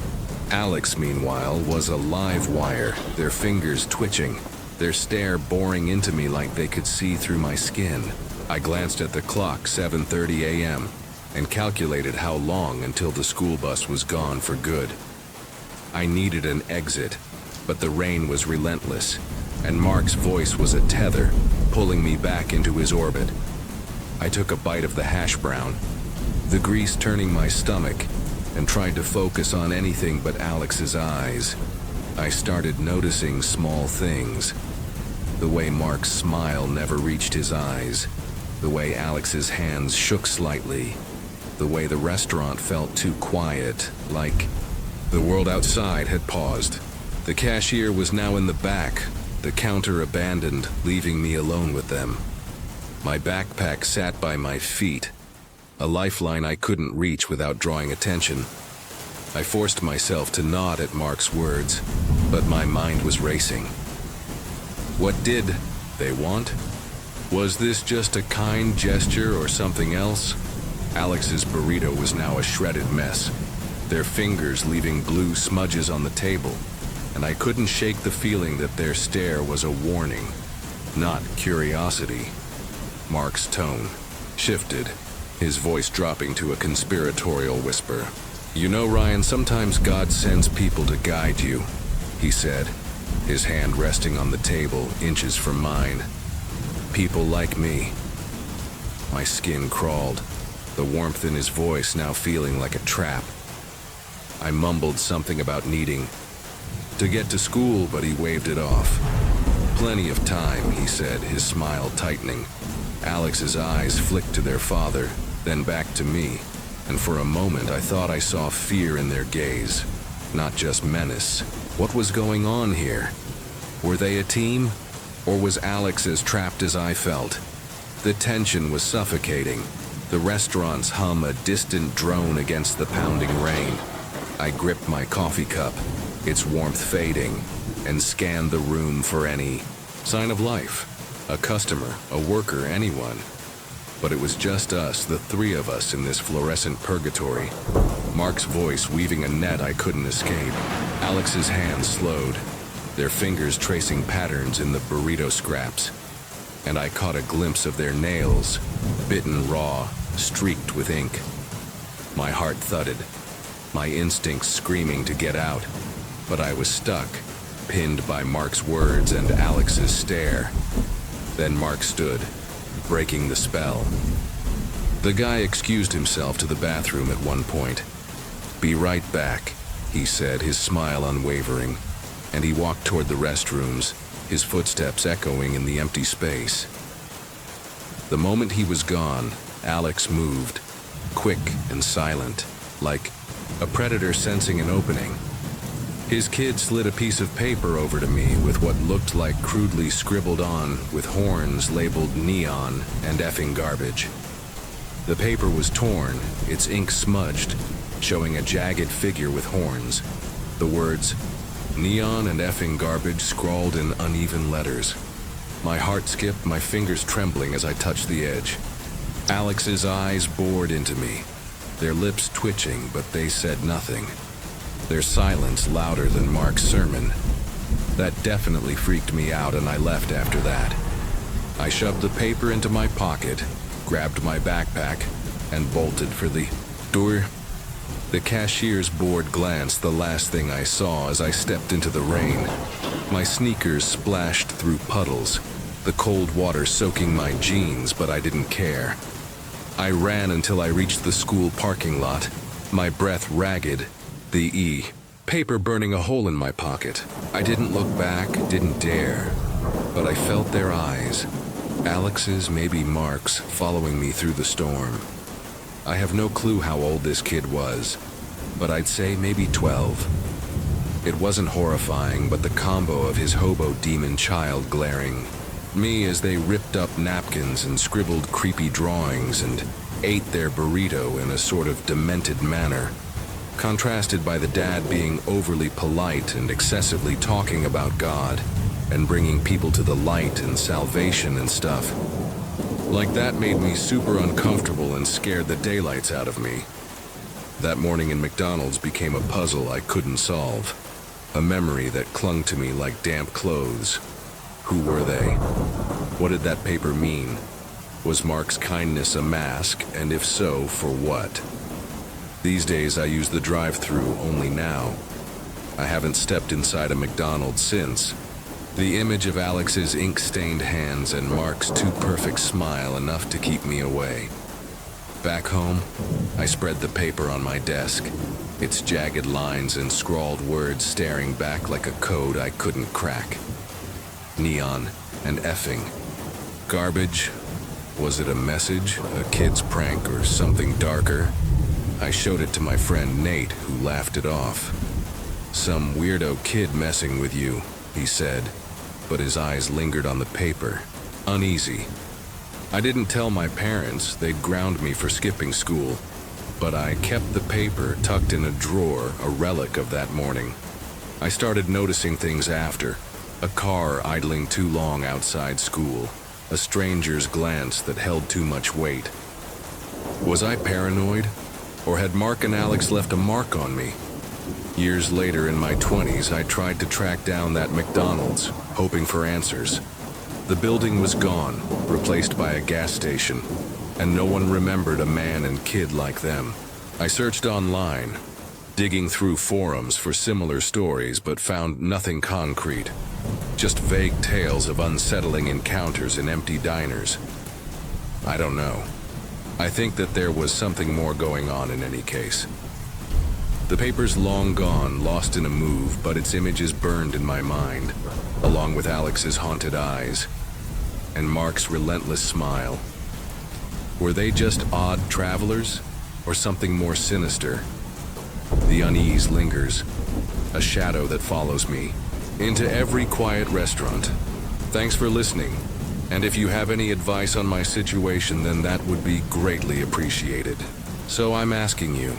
Alex, meanwhile, was a live wire, their fingers twitching, their stare boring into me like they could see through my skin. I glanced at the clock, 7:30 a.m., and calculated how long until the school bus was gone for good. I needed an exit, but the rain was relentless, and Mark's voice was a tether, pulling me back into his orbit. I took a bite of the hash brown, the grease turning my stomach, and tried to focus on anything but Alex's eyes. I started noticing small things. The way Mark's smile never reached his eyes, the way Alex's hands shook slightly, the way the restaurant felt too quiet, like the world outside had paused. The cashier was now in the back, the counter abandoned, leaving me alone with them. My backpack sat by my feet, a lifeline I couldn't reach without drawing attention. I forced myself to nod at Mark's words, but my mind was racing. What did they want? Was this just a kind gesture or something else? Alex's burrito was now a shredded mess, their fingers leaving blue smudges on the table, and I couldn't shake the feeling that their stare was a warning, not curiosity. Mark's tone shifted, his voice dropping to a conspiratorial whisper. "You know, Ryan, sometimes God sends people to guide you," he said, his hand resting on the table, inches from mine. "People like me." My skin crawled, the warmth in his voice now feeling like a trap. I mumbled something about needing to get to school, but he waved it off. "Plenty of time," he said, his smile tightening. Alex's eyes flicked to their father, then back to me, and for a moment I thought I saw fear in their gaze, not just menace. What was going on here? Were they a team? Or was Alex as trapped as I felt? The tension was suffocating, the restaurant's hum a distant drone against the pounding rain. I gripped my coffee cup, its warmth fading, and scanned the room for any sign of life. A customer, a worker, anyone. But it was just us, the three of us in this fluorescent purgatory. Mark's voice weaving a net I couldn't escape. Alex's hands slowed, their fingers tracing patterns in the burrito scraps. And I caught a glimpse of their nails, bitten raw, streaked with ink. My heart thudded, my instincts screaming to get out, but I was stuck, pinned by Mark's words and Alex's stare. Then Mark stood, breaking the spell. The guy excused himself to the bathroom at one point. "Be right back," he said, his smile unwavering, and he walked toward the restrooms, his footsteps echoing in the empty space. The moment he was gone, Alex moved, quick and silent, like a predator sensing an opening. His kid slid a piece of paper over to me with what looked like crudely scribbled on with horns labeled neon and effing garbage. The paper was torn, its ink smudged, showing a jagged figure with horns. The words, neon and effing garbage, scrawled in uneven letters. My heart skipped, my fingers trembling as I touched the edge. Alex's eyes bored into me, their lips twitching, but they said nothing. Their silence louder than Mark's sermon. That definitely freaked me out, and I left after that. I shoved the paper into my pocket, grabbed my backpack, and bolted for the door. The cashier's bored glance, the last thing I saw as I stepped into the rain. My sneakers splashed through puddles, the cold water soaking my jeans, but I didn't care. I ran until I reached the school parking lot, my breath ragged, the paper burning a hole in my pocket. I didn't look back, didn't dare, but I felt their eyes, Alex's, maybe Mark's, following me through the storm. I have no clue how old this kid was, but I'd say maybe 12. It wasn't horrifying, but the combo of his hobo demon child glaring me as they ripped up napkins and scribbled creepy drawings and ate their burrito in a sort of demented manner, contrasted by the dad being overly polite and excessively talking about God and bringing people to the light and salvation and stuff. Like that made me super uncomfortable and scared the daylights out of me. That morning in McDonald's became a puzzle I couldn't solve, a memory that clung to me like damp clothes. Who were they? What did that paper mean? Was Mark's kindness a mask, and if so, for what? These days I use the drive-thru only now. I haven't stepped inside a McDonald's since. The image of Alex's ink-stained hands and Mark's too perfect smile enough to keep me away. Back home, I spread the paper on my desk, its jagged lines and scrawled words staring back like a code I couldn't crack. Neon and effing. Garbage. Was it a message, a kid's prank, or something darker? I showed it to my friend Nate, who laughed it off. Some weirdo kid messing with you, he said, but his eyes lingered on the paper, uneasy. I didn't tell my parents, they'd ground me for skipping school, but I kept the paper tucked in a drawer, a relic of that morning. I started noticing things after, a car idling too long outside school, a stranger's glance that held too much weight. Was I paranoid? Or had Mark and Alex left a mark on me? Years later in my 20s, I tried to track down that McDonald's, hoping for answers. The building was gone, replaced by a gas station, and no one remembered a man and kid like them. I searched online, digging through forums for similar stories, but found nothing concrete. Just vague tales of unsettling encounters in empty diners. I don't know. I think that there was something more going on in any case. The paper's long gone, lost in a move, but its image is burned in my mind, along with Alex's haunted eyes and Mark's relentless smile. Were they just odd travelers, or something more sinister? The unease lingers, a shadow that follows me into every quiet restaurant. Thanks for listening, and if you have any advice on my situation, then that would be greatly appreciated. So I'm asking you,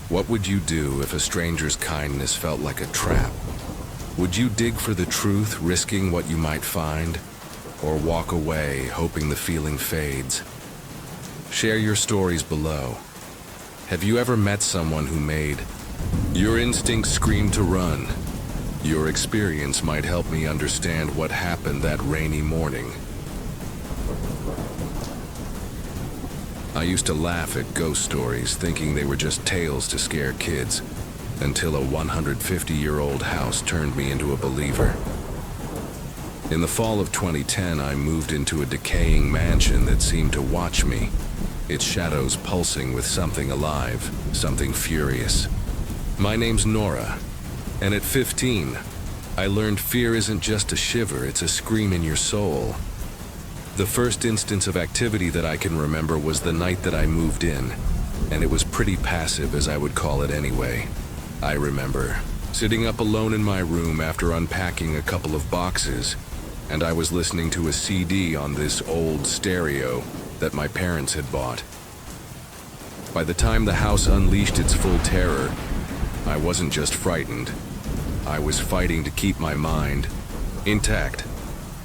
what would you do if a stranger's kindness felt like a trap? Would you dig for the truth, risking what you might find? Or walk away, hoping the feeling fades? Share your stories below. Have you ever met someone who made your instincts scream to run? Your experience might help me understand what happened that rainy morning. I used to laugh at ghost stories, thinking they were just tales to scare kids, until a 150-year-old house turned me into a believer. In the fall of 2010, I moved into a decaying mansion that seemed to watch me, its shadows pulsing with something alive, something furious. My name's Nora, and at 15, I learned fear isn't just a shiver, it's a scream in your soul. The first instance of activity that I can remember was the night that I moved in, and it was pretty passive, as I would call it anyway. I remember Sitting up alone in my room after unpacking a couple of boxes, and I was listening to a CD on this old stereo that my parents had bought. By the time the house unleashed its full terror, I wasn't just frightened. I was fighting to keep my mind intact.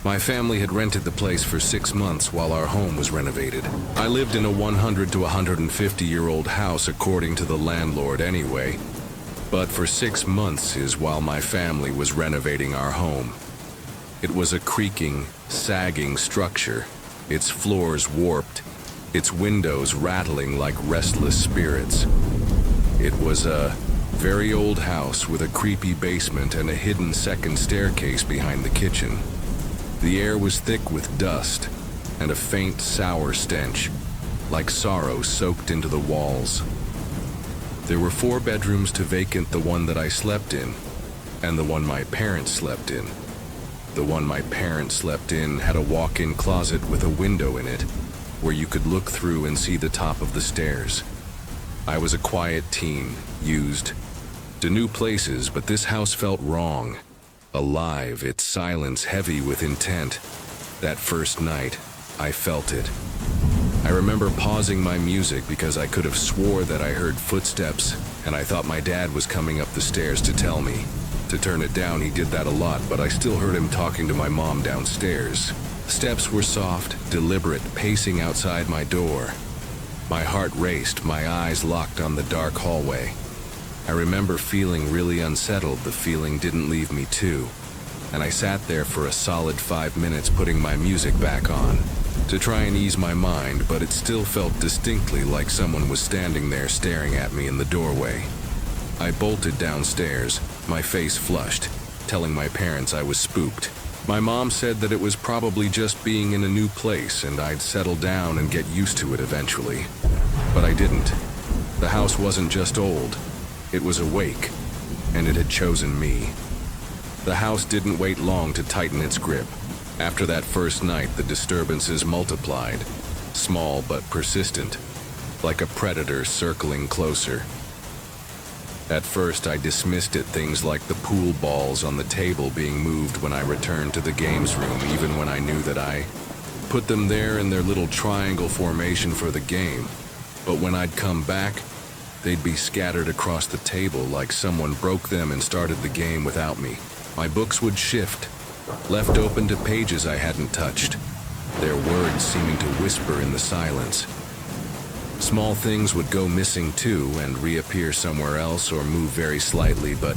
My family had rented the place for 6 months while our home was renovated. I lived in a 100 to 150-year-old house according to the landlord anyway, but for 6 months is while my family was renovating our home. It was a creaking, sagging structure, its floors warped, its windows rattling like restless spirits. It was a very old house with a creepy basement and a hidden second staircase behind the kitchen. The air was thick with dust and a faint sour stench, like sorrow soaked into the walls. There were 4 bedrooms to vacant the one that I slept in, and the one my parents slept in. The one my parents slept in had a walk-in closet with a window in it, where you could look through and see the top of the stairs. I was a quiet teen, used to new places, but this house felt wrong. Alive, its silence heavy with intent. That first night, I felt it. I remember pausing my music because I could have swore that I heard footsteps, and I thought my dad was coming up the stairs to tell me. To turn it down, he did that a lot, but I still heard him talking to my mom downstairs. Steps were soft, deliberate, pacing outside my door. My heart raced, my eyes locked on the dark hallway. I remember feeling really unsettled. The feeling didn't leave me too, and I sat there for a solid 5 minutes putting my music back on to try and ease my mind, but it still felt distinctly like someone was standing there staring at me in the doorway. I bolted downstairs, my face flushed, telling my parents I was spooked. My mom said that it was probably just being in a new place and I'd settle down and get used to it eventually. But I didn't. The house wasn't just old. It was awake, and it had chosen me. The house didn't wait long to tighten its grip. After that first night, the disturbances multiplied, small but persistent, like a predator circling closer. At first, I dismissed it, things like the pool balls on the table being moved when I returned to the games room, even when I knew that I put them there in their little triangle formation for the game. But when I'd come back, they'd be scattered across the table like someone broke them and started the game without me. My books would shift, left open to pages I hadn't touched, their words seeming to whisper in the silence. Small things would go missing too and reappear somewhere else or move very slightly, but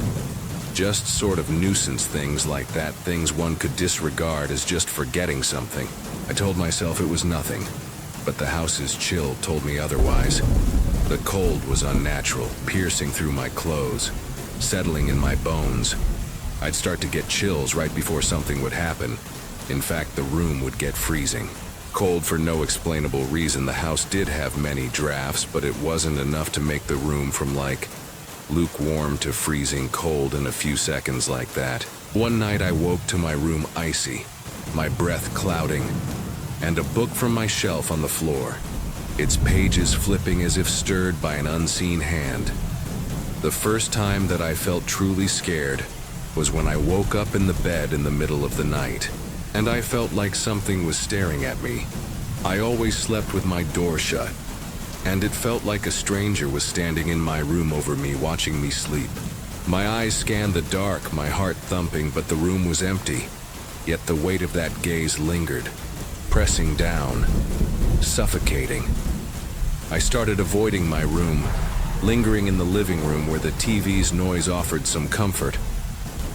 just sort of nuisance things like that, things one could disregard as just forgetting something. I told myself it was nothing, but the house's chill told me otherwise. The cold was unnatural, piercing through my clothes, settling in my bones. I'd start to get chills right before something would happen. In fact, the room would get freezing. Cold for no explainable reason. The house did have many drafts, but it wasn't enough to make the room from like lukewarm to freezing cold in a few seconds like that. One night I woke to my room icy, my breath clouding, and a book from my shelf on the floor, its pages flipping as if stirred by an unseen hand. The first time that I felt truly scared was when I woke up in the bed in the middle of the night, and I felt like something was staring at me. I always slept with my door shut, and it felt like a stranger was standing in my room over me, watching me sleep. My eyes scanned the dark, my heart thumping, but the room was empty. Yet the weight of that gaze lingered, pressing down, suffocating. I started avoiding my room, lingering in the living room where the TV's noise offered some comfort.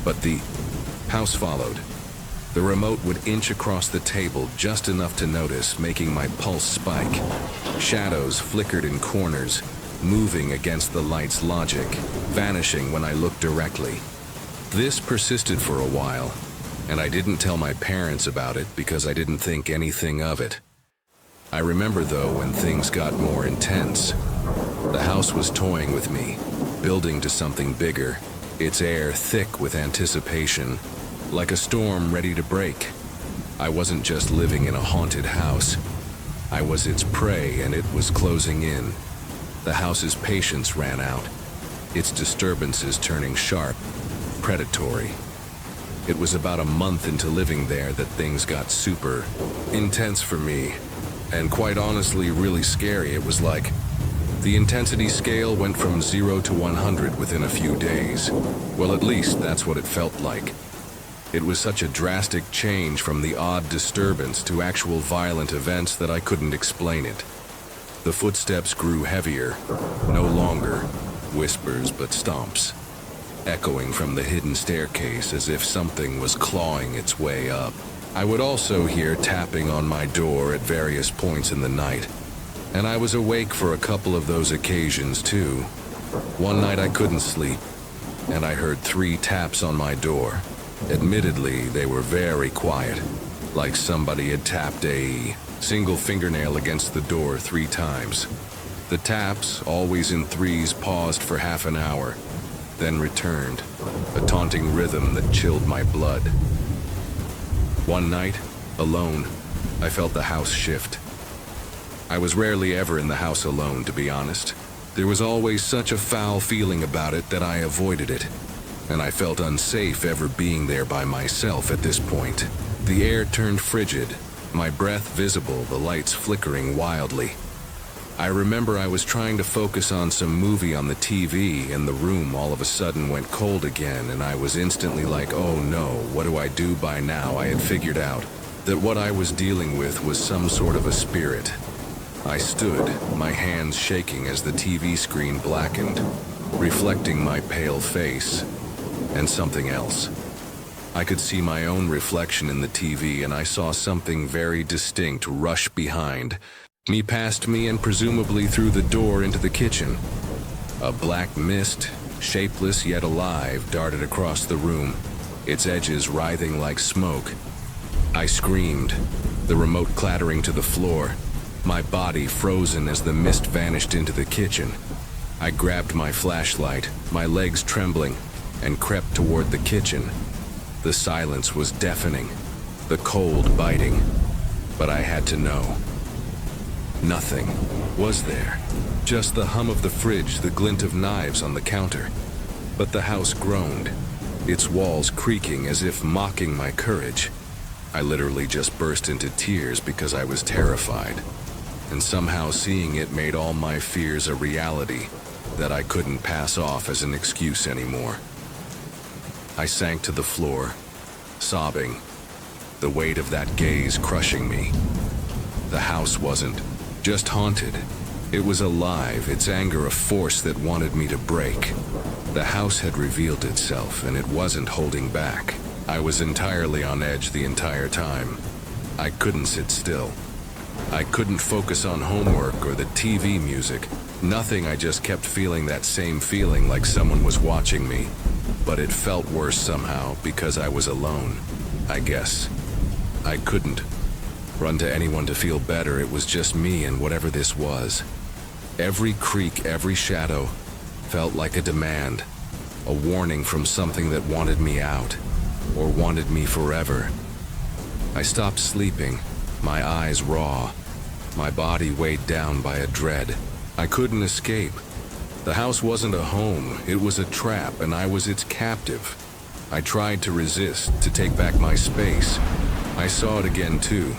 But the house followed. The remote would inch across the table just enough to notice, making my pulse spike. Shadows flickered in corners, moving against the light's logic, vanishing when I looked directly. This persisted for a while, and I didn't tell my parents about it because I didn't think anything of it. I remember, though, when things got more intense. The house was toying with me, building to something bigger, its air thick with anticipation, like a storm ready to break. I wasn't just living in a haunted house. I was its prey, and it was closing in. The house's patience ran out, its disturbances turning sharp, predatory. It was about a month into living there that things got super intense for me, and quite honestly really scary. It was like the intensity scale went from 0 to 100 within a few days. Well, at least that's what it felt like. It was such a drastic change from the odd disturbance to actual violent events that I couldn't explain it. The footsteps grew heavier, no longer whispers but stomps, echoing from the hidden staircase as if something was clawing its way up. I would also hear tapping on my door at various points in the night, and I was awake for a couple of those occasions too. One night I couldn't sleep, and I heard 3 taps on my door. Admittedly, they were very quiet, like somebody had tapped a single fingernail against the door 3 times. The taps, always in threes, paused for half an hour, then returned, a taunting rhythm that chilled my blood. One night, alone, I felt the house shift. I was rarely ever in the house alone, to be honest. There was always such a foul feeling about it that I avoided it, and I felt unsafe ever being there by myself at this point. The air turned frigid, my breath visible, the lights flickering wildly. I remember I was trying to focus on some movie on the TV, and the room all of a sudden went cold again, and I was instantly like, oh no, what do I do by now? I had figured out that what I was dealing with was some sort of a spirit. I stood, my hands shaking as the TV screen blackened, reflecting my pale face and something else. I could see my own reflection in the TV, and I saw something very distinct rush behind me, past me, and presumably through the door into the kitchen. A black mist, shapeless yet alive, darted across the room, its edges writhing like smoke. I screamed, the remote clattering to the floor, my body frozen as the mist vanished into the kitchen. I grabbed my flashlight, my legs trembling, and crept toward the kitchen. The silence was deafening, the cold biting, but I had to know. Nothing was there, just the hum of the fridge, the glint of knives on the counter. But the house groaned, its walls creaking as if mocking my courage. I literally just burst into tears because I was terrified, and somehow seeing it made all my fears a reality that I couldn't pass off as an excuse anymore. I sank to the floor, sobbing, the weight of that gaze crushing me. The house wasn't just haunted. It was alive, its anger a force that wanted me to break. The house had revealed itself, and it wasn't holding back. I was entirely on edge the entire time. I couldn't sit still. I couldn't focus on homework or the TV music. Nothing. I just kept feeling that same feeling, like someone was watching me. But it felt worse somehow because I was alone, I guess. I couldn't run to anyone to feel better. It was just me and whatever this was. Every creak, every shadow felt like a demand, a warning from something that wanted me out, or wanted me forever. I stopped sleeping, my eyes raw, my body weighed down by a dread. I couldn't escape. The house wasn't a home, it was a trap, and I was its captive. I tried to resist, to take back my space. I saw it again too.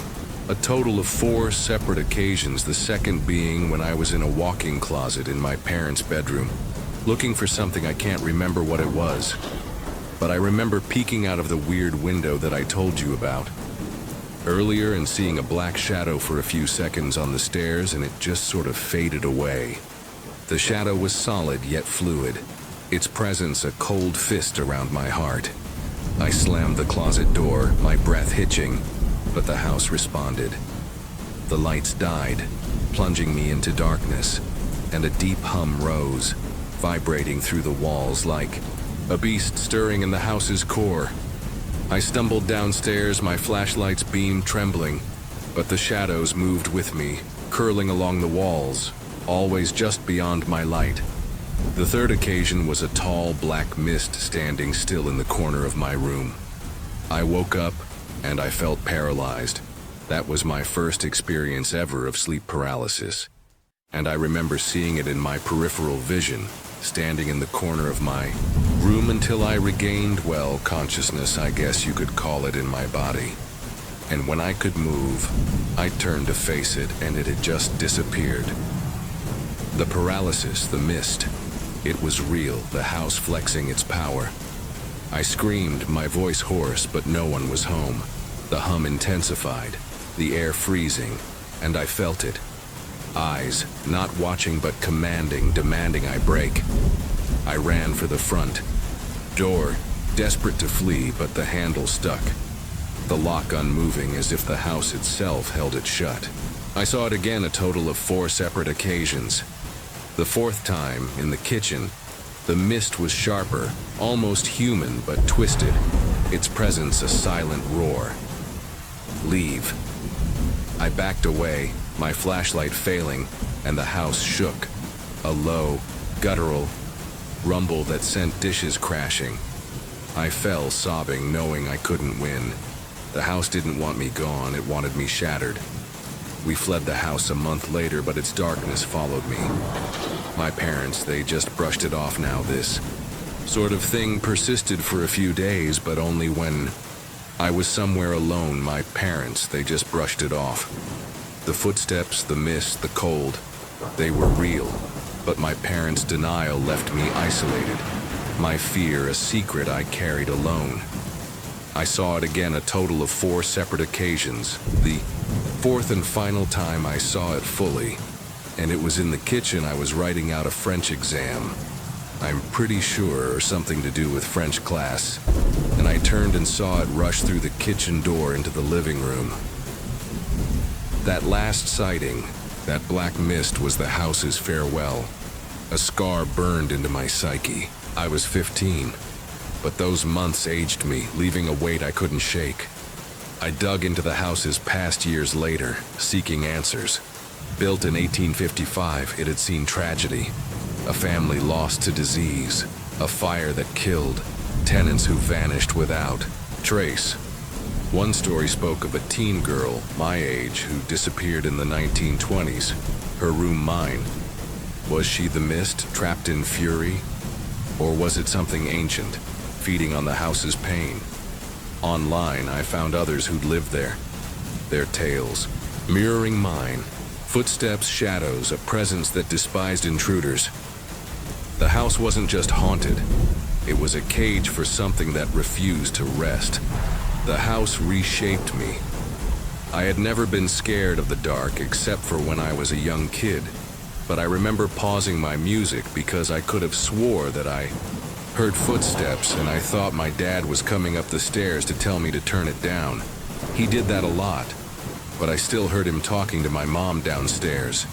A total of 4 separate occasions, the second being when I was in a walk-in closet in my parents' bedroom, looking for something. I can't remember what it was, but I remember peeking out of the weird window that I told you about earlier and seeing a black shadow for a few seconds on the stairs, and it just sort of faded away. The shadow was solid yet fluid, its presence a cold fist around my heart. I slammed the closet door, my breath hitching, but the house responded. The lights died, plunging me into darkness, and a deep hum rose, vibrating through the walls like a beast stirring in the house's core. I stumbled downstairs, my flashlight's beam trembling, but the shadows moved with me, curling along the walls, always just beyond my light. The third occasion was a tall black mist standing still in the corner of my room. I woke up, and I felt paralyzed. That was my first experience ever of sleep paralysis, and I remember seeing it in my peripheral vision, standing in the corner of my room until I regained, well, consciousness, I guess you could call it, in my body. And when I could move, I turned to face it, and it had just disappeared. The paralysis, the mist, it was real, the house flexing its power. I screamed, my voice hoarse, but no one was home. The hum intensified, the air freezing, and I felt it. Eyes, not watching but commanding, demanding I break. I ran for the front door, desperate to flee, but the handle stuck. The lock unmoving, as if the house itself held it shut. I saw it again a total of 4 separate occasions. The 4th time, in the kitchen, the mist was sharper, almost human but twisted, its presence a silent roar. Leave. I backed away, my flashlight failing, and the house shook. A low, guttural rumble that sent dishes crashing. I fell, sobbing, knowing I couldn't win. The house didn't want me gone, it wanted me shattered. We fled the house a month later, but its darkness followed me. My parents, they just brushed it off now. This sort of thing persisted for a few days, but only when I was somewhere alone. My parents, they just brushed it off. The footsteps, the mist, the cold, they were real, but my parents' denial left me isolated. My fear, a secret I carried alone. I saw it again a total of 4 separate occasions. The 4th and final time I saw it fully, and it was in the kitchen. I was writing out a French exam. I'm pretty sure, or something to do with French class, and I turned and saw it rush through the kitchen door into the living room. That last sighting, that black mist, was the house's farewell. A scar burned into my psyche. I was 15, but those months aged me, leaving a weight I couldn't shake. I dug into the house's past years later, seeking answers. Built in 1855, it had seen tragedy. A family lost to disease, a fire that killed, tenants who vanished without trace. One story spoke of a teen girl, my age, who disappeared in the 1920s. Her room mine. Was she the mist, trapped in fury? Or was it something ancient, feeding on the house's pain? Online, I found others who'd lived there. Their tales, mirroring mine. Footsteps, shadows, a presence that despised intruders. The house wasn't just haunted. It was a cage for something that refused to rest. The house reshaped me. I had never been scared of the dark except for when I was a young kid. But I remember pausing my music because I could have swore that I heard footsteps, and I thought my dad was coming up the stairs to tell me to turn it down. He did that a lot, but I still heard him talking to my mom downstairs.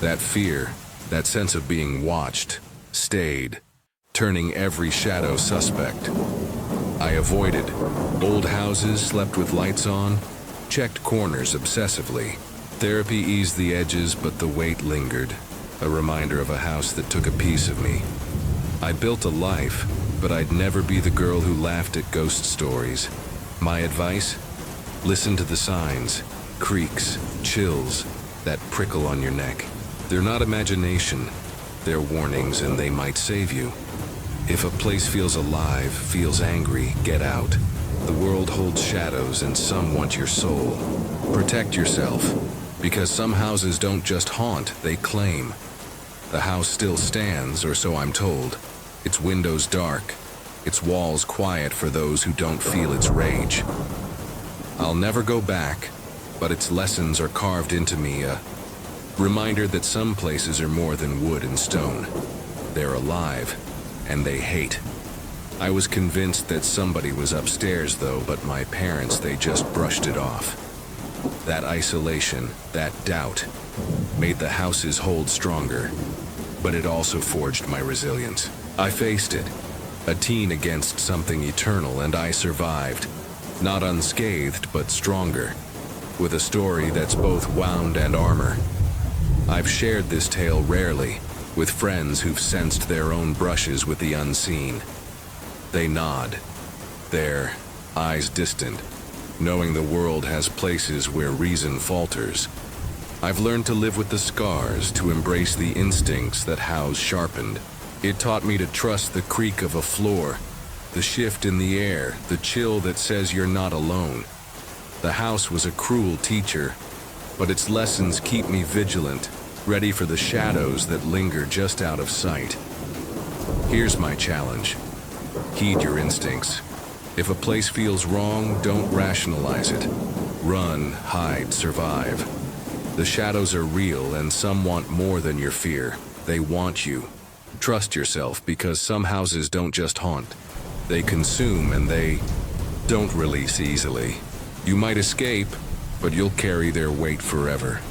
That fear, that sense of being watched, stayed, turning every shadow suspect. I avoided old houses, slept with lights on, checked corners obsessively. Therapy eased the edges, but the weight lingered, a reminder of a house that took a piece of me. I built a life, but I'd never be the girl who laughed at ghost stories. My advice? Listen to the signs, creaks, chills, that prickle on your neck. They're not imagination, they're warnings, and they might save you. If a place feels alive, feels angry, get out. The world holds shadows, and some want your soul. Protect yourself, because some houses don't just haunt, they claim. The house still stands, or so I'm told. Its windows dark, its walls quiet for those who don't feel its rage. I'll never go back, but its lessons are carved into me, a reminder that some places are more than wood and stone. They're alive, and they hate. I was convinced that somebody was upstairs though, but my parents, they just brushed it off. That isolation, that doubt, made the house's hold stronger, but it also forged my resilience. I faced it, a teen against something eternal, and I survived. Not unscathed, but stronger, with a story that's both wound and armor. I've shared this tale rarely, with friends who've sensed their own brushes with the unseen. They nod, their eyes distant, knowing the world has places where reason falters. I've learned to live with the scars, to embrace the instincts that house sharpened, It taught me to trust the creak of a floor, the shift in the air, the chill that says you're not alone. The house was a cruel teacher, but its lessons keep me vigilant, ready for the shadows that linger just out of sight. Here's my challenge. Heed your instincts. If a place feels wrong, don't rationalize it. Run, hide, survive. The shadows are real, and some want more than your fear. They want you. Trust yourself, because some houses don't just haunt. They consume, and they don't release easily. You might escape, but you'll carry their weight forever.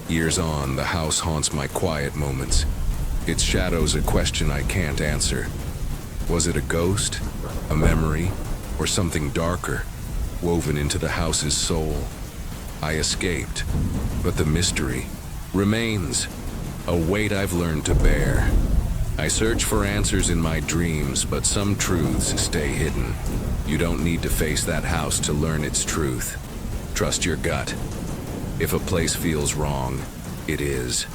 Years on, the house haunts my quiet moments. Its shadow's a question I can't answer. Was it a ghost, a memory, or something darker, woven into the house's soul? I escaped, but the mystery remains, a weight I've learned to bear. I search for answers in my dreams, but some truths stay hidden. You don't need to face that house to learn its truth. Trust your gut. If a place feels wrong, it is.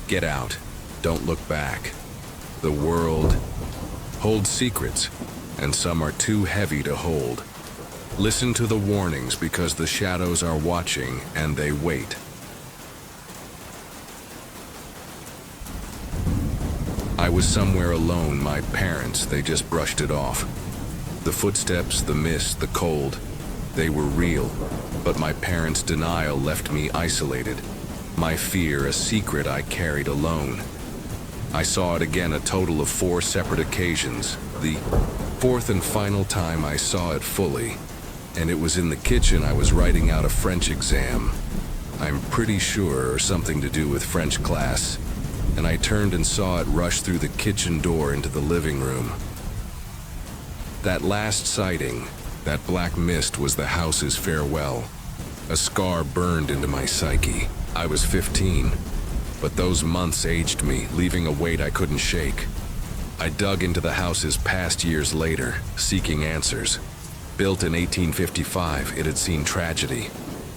Get out. Don't look back. The world holds secrets, and some are too heavy to hold. Listen to the warnings, because the shadows are watching and they wait. I was somewhere alone. My parents, they just brushed it off. The footsteps, the mist, the cold, they were real, but my parents' denial left me isolated. My fear, a secret I carried alone. I saw it again a total of 4 separate occasions. The 4th and final time I saw it fully, and it was in the kitchen. I was writing out a French exam. I'm pretty sure something to do with French class, and I turned and saw it rush through the kitchen door into the living room. That last sighting, that black mist, was the house's farewell. A scar burned into my psyche. I was 15. But those months aged me, leaving a weight I couldn't shake. I dug into the house's past years later, seeking answers. Built in 1855, it had seen tragedy.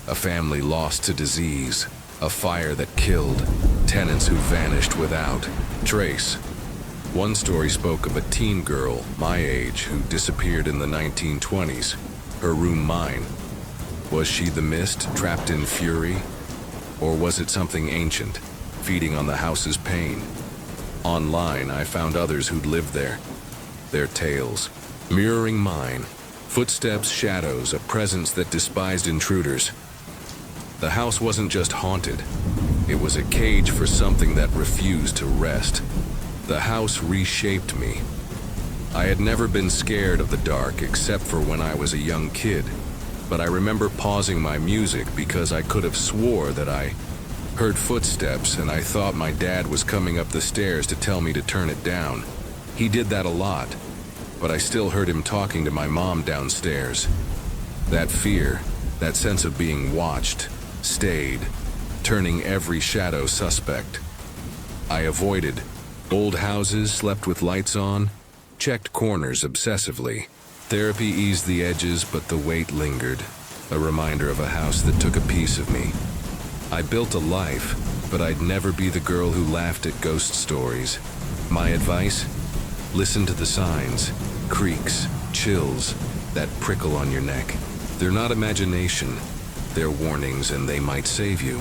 A family lost to disease, a fire that killed, tenants who vanished without trace. One story spoke of a teen girl, my age, who disappeared in the 1920s. Her room mine. Was she the mist, trapped in fury? Or was it something ancient, feeding on the house's pain? Online, I found others who'd lived there. Their tales, mirroring mine. Footsteps, shadows, a presence that despised intruders. The house wasn't just haunted. It was a cage for something that refused to rest. The house reshaped me. I had never been scared of the dark except for when I was a young kid. But I remember pausing my music because I could have swore that I heard footsteps, and I thought my dad was coming up the stairs to tell me to turn it down. He did that a lot, but I still heard him talking to my mom downstairs. That fear, that sense of being watched, stayed, turning every shadow suspect. I avoided old houses, slept with lights on, checked corners obsessively. Therapy eased the edges, but the weight lingered, a reminder of a house that took a piece of me. I built a life, but I'd never be the girl who laughed at ghost stories. My advice? Listen to the signs, creaks, chills, that prickle on your neck. They're not imagination, they're warnings, and they might save you.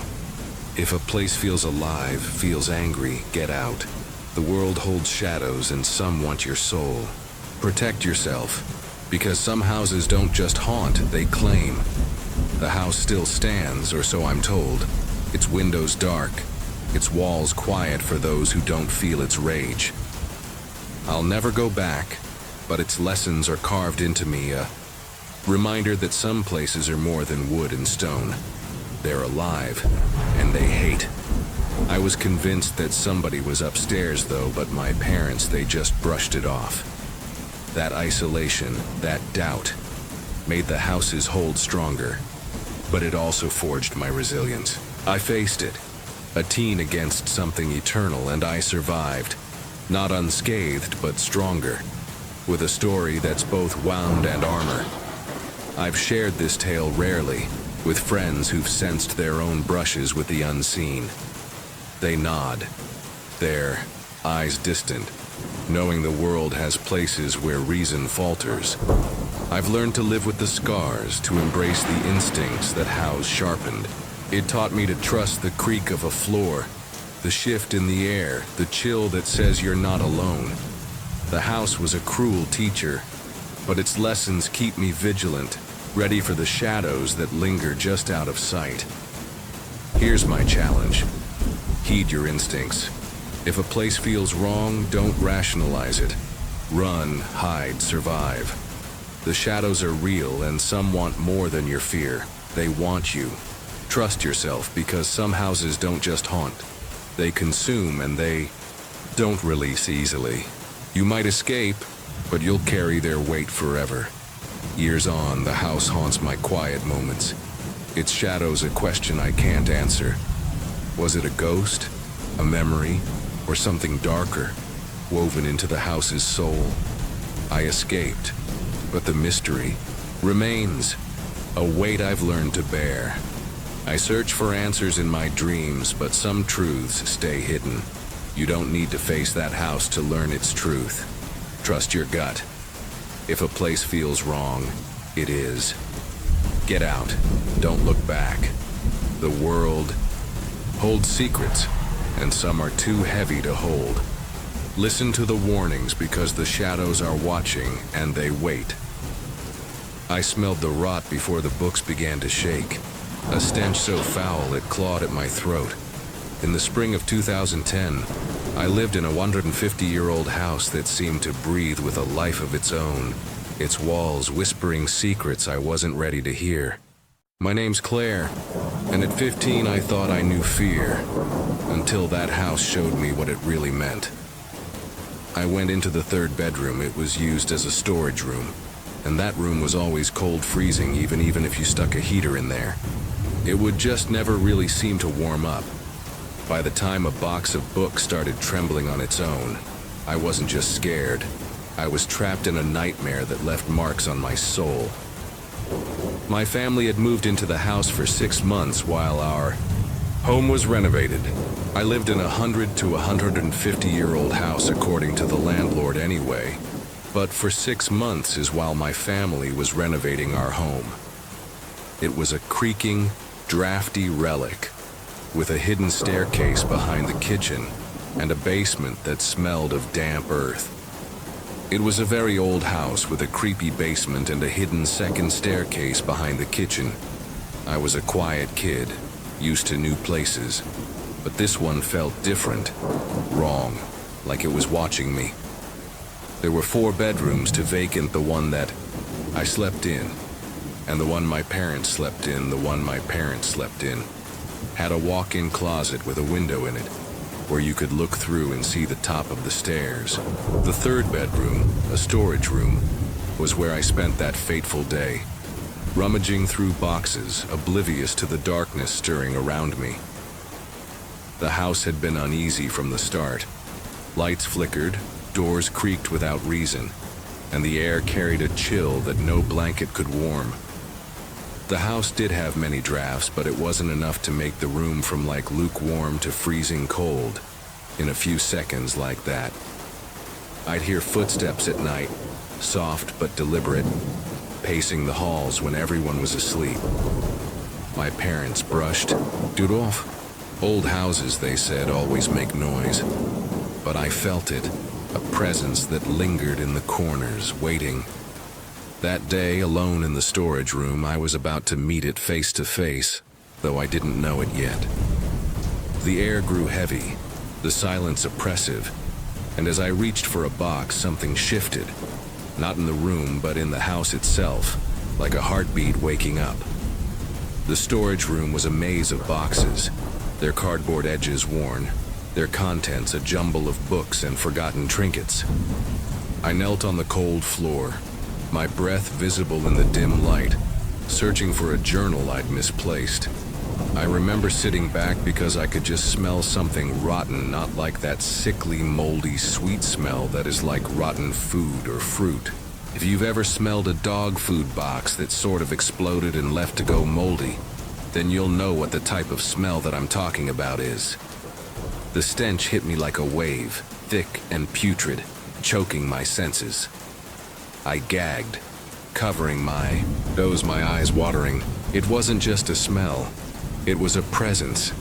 If a place feels alive, feels angry, get out. The world holds shadows, and some want your soul. Protect yourself, because some houses don't just haunt, they claim. The house still stands, or so I'm told. Its windows dark, its walls quiet for those who don't feel its rage. I'll never go back, but its lessons are carved into me, a reminder that some places are more than wood and stone. They're alive, and they hate. I was convinced that somebody was upstairs though, but my parents, they just brushed it off. That isolation, that doubt, made the house's hold stronger, but it also forged my resilience. I faced it, a teen against something eternal, and I survived. Not unscathed, but stronger, with a story that's both wound and armor. I've shared this tale rarely, with friends who've sensed their own brushes with the unseen. They nod, their eyes distant, knowing the world has places where reason falters. I've learned to live with the scars, to embrace the instincts that house sharpened. It taught me to trust the creak of a floor, the shift in the air, the chill that says you're not alone. The house was a cruel teacher, but its lessons keep me vigilant, ready for the shadows that linger just out of sight. Here's my challenge. Heed your instincts. If a place feels wrong, don't rationalize it. Run, hide, survive. The shadows are real, and some want more than your fear. They want you. Trust yourself, because some houses don't just haunt. They consume, and they don't release easily. You might escape, but you'll carry their weight forever. Years on, the house haunts my quiet moments. Its shadow's a question I can't answer. Was it a ghost, a memory, or something darker, woven into the house's soul? I escaped, but the mystery remains, a weight I've learned to bear. I search for answers in my dreams, but some truths stay hidden. You don't need to face that house to learn its truth. Trust your gut. If a place feels wrong, it is. Get out. Don't look back. The world holds secrets, and some are too heavy to hold. Listen to the warnings, because the shadows are watching, and they wait. I smelled the rot before the books began to shake, a stench so foul it clawed at my throat. In the spring of 2010, I lived in a 150-year-old house that seemed to breathe with a life of its own, its walls whispering secrets I wasn't ready to hear. My name's Claire, and at 15 I thought I knew fear, until that house showed me what it really meant. I went into the third bedroom. It was used as a storage room, and that room was always cold freezing, even if you stuck a heater in there. It would just never really seem to warm up. By the time a box of books started trembling on its own, I wasn't just scared. I was trapped in a nightmare that left marks on my soul. My family had moved into the house for 6 months while our home was renovated. I lived in a 100 to 150-year-old house according to the landlord anyway, but for 6 months is while my family was renovating our home. It was a creaking, drafty relic, with a hidden staircase behind the kitchen and a basement that smelled of damp earth. It was a very old house with a creepy basement and a hidden second staircase behind the kitchen. I was a quiet kid, used to new places, but this one felt different, wrong, like it was watching me. There were 4 bedrooms to vacant, the one that I slept in, and the one my parents slept in, the one my parents slept in. Had a walk-in closet with a window in it, where you could look through and see the top of the stairs. The third bedroom, a storage room, was where I spent that fateful day, rummaging through boxes, oblivious to the darkness stirring around me. The house had been uneasy from the start. Lights flickered, doors creaked without reason, and the air carried a chill that no blanket could warm. The house did have many drafts, but it wasn't enough to make the room from like lukewarm to freezing cold in a few seconds like that. I'd hear footsteps at night, soft but deliberate, pacing the halls when everyone was asleep. My parents brushed. Dudolf? Old houses, they said, always make noise. But I felt it, a presence that lingered in the corners, waiting. That day, alone in the storage room, I was about to meet it face to face, though I didn't know it yet. The air grew heavy, the silence oppressive, and as I reached for a box, something shifted. Not in the room, but in the house itself, like a heartbeat waking up. The storage room was a maze of boxes, their cardboard edges worn, their contents a jumble of books and forgotten trinkets. I knelt on the cold floor, my breath visible in the dim light, searching for a journal I'd misplaced. I remember sitting back because I could just smell something rotten, not like that sickly, moldy, sweet smell that is like rotten food or fruit. If you've ever smelled a dog food box that sort of exploded and left to go moldy, then you'll know what the type of smell that I'm talking about is. The stench hit me like a wave, thick and putrid, choking my senses. I gagged, covering my nose, my eyes watering. It wasn't just a smell. It was a presence,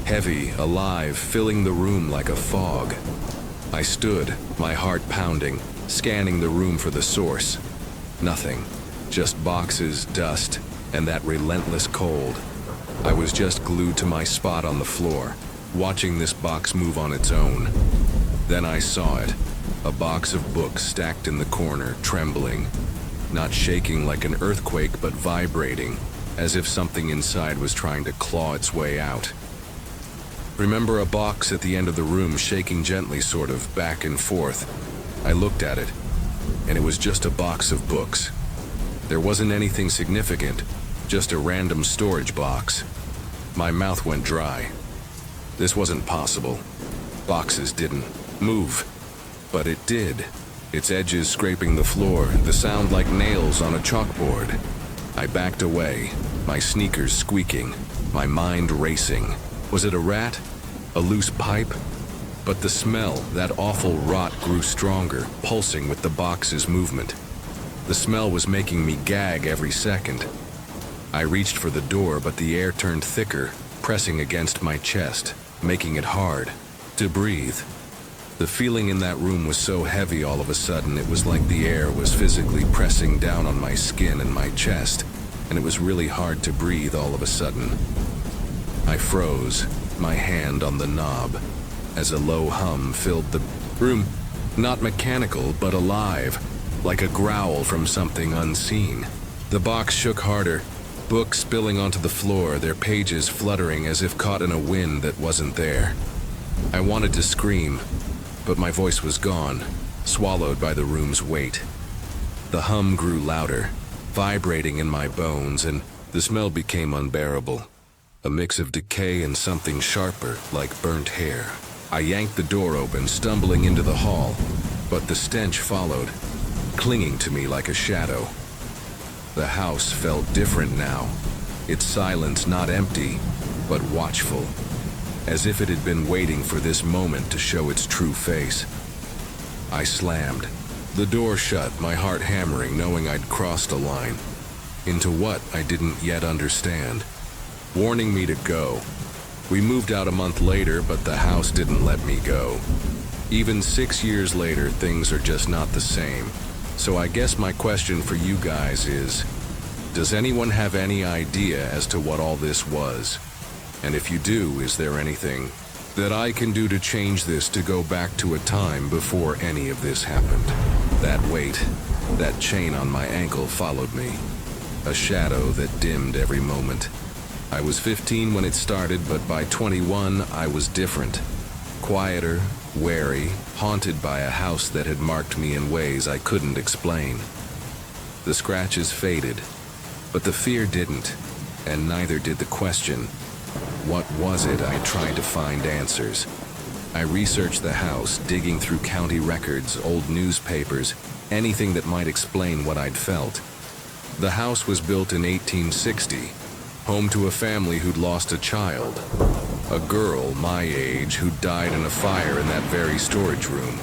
heavy, alive, filling the room like a fog. I stood, my heart pounding, scanning the room for the source. Nothing, just boxes, dust, and that relentless cold. I was just glued to my spot on the floor, watching this box move on its own. Then I saw it, a box of books stacked in the corner, trembling, not shaking like an earthquake, but vibrating, as if something inside was trying to claw its way out. Remember a box at the end of the room shaking gently, sort of back and forth? I looked at it, and it was just a box of books. There wasn't anything significant, just a random storage box. My mouth went dry. This wasn't possible. Boxes didn't move, but it did. Its edges scraping the floor, the sound like nails on a chalkboard. I backed away, my sneakers squeaking, my mind racing. Was it a rat? A loose pipe? But the smell, that awful rot, grew stronger, pulsing with the box's movement. The smell was making me gag every second. I reached for the door, but the air turned thicker, pressing against my chest, making it hard to breathe. The feeling in that room was so heavy all of a sudden, it was like the air was physically pressing down on my skin and my chest, and it was really hard to breathe all of a sudden. I froze, my hand on the knob, as a low hum filled the room, not mechanical, but alive, like a growl from something unseen. The box shook harder, books spilling onto the floor, their pages fluttering as if caught in a wind that wasn't there. I wanted to scream, but my voice was gone, swallowed by the room's weight. The hum grew louder, vibrating in my bones, and the smell became unbearable. A mix of decay and something sharper, like burnt hair. I yanked the door open, stumbling into the hall, but the stench followed, clinging to me like a shadow. The house felt different now, its silence not empty, but watchful, as if it had been waiting for this moment to show its true face. I slammed. The door shut, my heart hammering, knowing I'd crossed a line. Into what I didn't yet understand. Warning me to go. We moved out a month later, but the house didn't let me go. Even 6 years later, things are just not the same. So I guess my question for you guys is, does anyone have any idea as to what all this was? And if you do, is there anything that I can do to change this, to go back to a time before any of this happened? That weight, that chain on my ankle followed me, a shadow that dimmed every moment. I was 15 when it started, but by 21, I was different. Quieter, wary, haunted by a house that had marked me in ways I couldn't explain. The scratches faded, but the fear didn't, and neither did the question. What was it? I tried to find answers. I researched the house, digging through county records, old newspapers, anything that might explain what I'd felt. The house was built in 1860, home to a family who'd lost a child, a girl my age who died in a fire in that very storage room.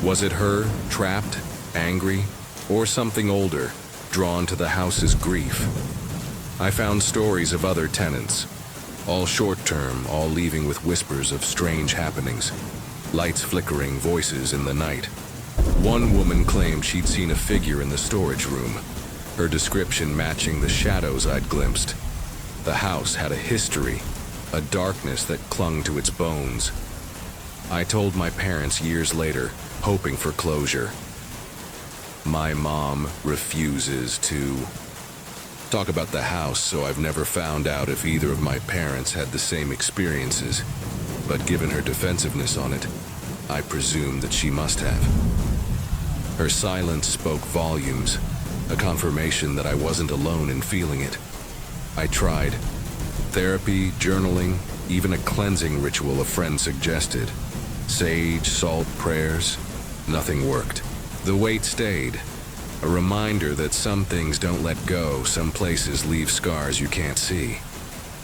Was it her, trapped, angry, or something older, drawn to the house's grief? I found stories of other tenants, all short-term, all leaving with whispers of strange happenings, lights flickering, voices in the night. One woman claimed she'd seen a figure in the storage room, her description matching the shadows I'd glimpsed. The house had a history, a darkness that clung to its bones. I told my parents years later, hoping for closure. My mom refuses to talk about the house, so I've never found out if either of my parents had the same experiences. But given her defensiveness on it, I presume that she must have. Her silence spoke volumes, a confirmation that I wasn't alone in feeling it. I tried. Therapy, journaling, even a cleansing ritual a friend suggested. Sage, salt, prayers. Nothing worked. The weight stayed. A reminder that some things don't let go, some places leave scars you can't see.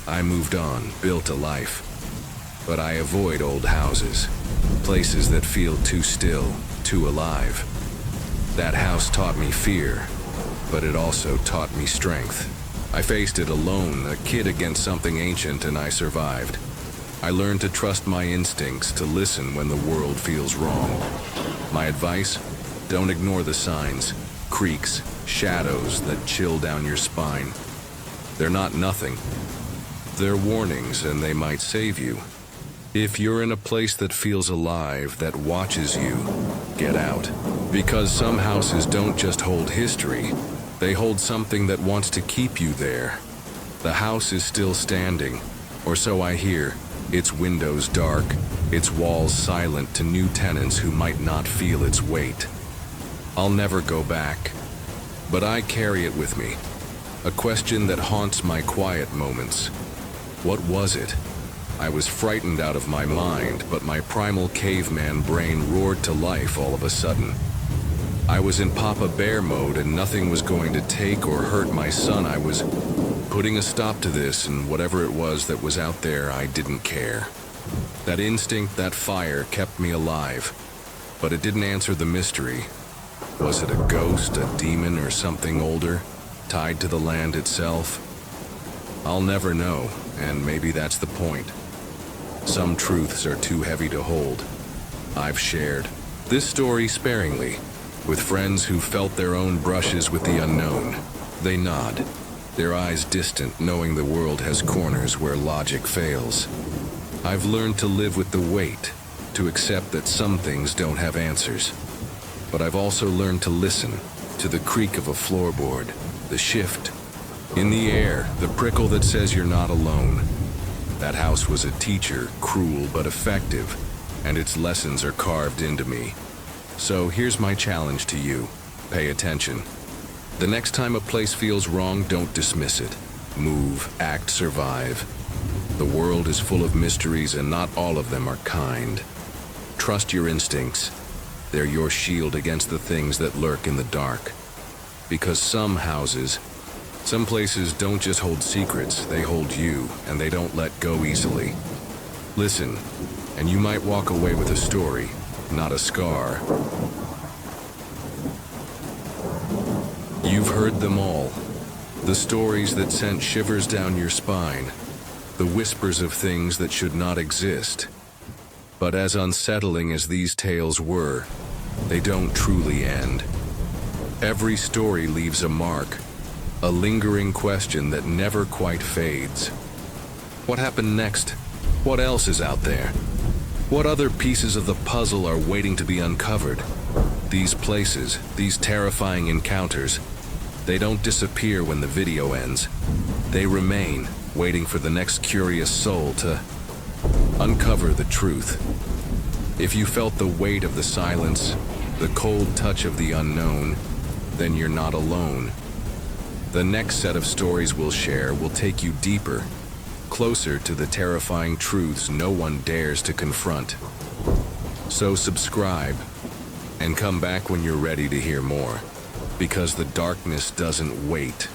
I moved on, built a life. But I avoid old houses, places that feel too still, too alive. That house taught me fear, but it also taught me strength. I faced it alone, a kid against something ancient, and I survived. I learned to trust my instincts, to listen when the world feels wrong. My advice? Don't ignore the signs, creaks, shadows that chill down your spine. They're not nothing. They're warnings, and they might save you. If you're in a place that feels alive, that watches you, get out. Because some houses don't just hold history, they hold something that wants to keep you there. The house is still standing, or so I hear, its windows dark, its walls silent to new tenants who might not feel its weight. I'll never go back, but I carry it with me. A question that haunts my quiet moments. What was it? I was frightened out of my mind, but my primal caveman brain roared to life all of a sudden. I was in Papa Bear mode and nothing was going to take or hurt my son. I was putting a stop to this, and whatever it was that was out there, I didn't care. That instinct, that fire, kept me alive, but it didn't answer the mystery. Was it a ghost, a demon, or something older, tied to the land itself? I'll never know, and maybe that's the point. Some truths are too heavy to hold. I've shared this story sparingly with friends who felt their own brushes with the unknown. They nod, their eyes distant, knowing the world has corners where logic fails. I've learned to live with the weight, to accept that some things don't have answers. But I've also learned to listen to the creak of a floorboard, the shift in the air, the prickle that says you're not alone. That house was a teacher, cruel but effective, and its lessons are carved into me. So here's my challenge to you. Pay attention. The next time a place feels wrong, don't dismiss it. Move, act, survive. The world is full of mysteries and not all of them are kind. Trust your instincts. They're your shield against the things that lurk in the dark. Because some houses, some places don't just hold secrets, they hold you, and they don't let go easily. Listen, and you might walk away with a story, not a scar. You've heard them all. The stories that sent shivers down your spine. The whispers of things that should not exist. But as unsettling as these tales were, they don't truly end. Every story leaves a mark, a lingering question that never quite fades. What happened next? What else is out there? What other pieces of the puzzle are waiting to be uncovered? These places, these terrifying encounters, they don't disappear when the video ends. They remain, waiting for the next curious soul to uncover the truth. If you felt the weight of the silence, the cold touch of the unknown, then you're not alone. The next set of stories we'll share will take you deeper, closer to the terrifying truths no one dares to confront. So subscribe, and come back when you're ready to hear more, because the darkness doesn't wait.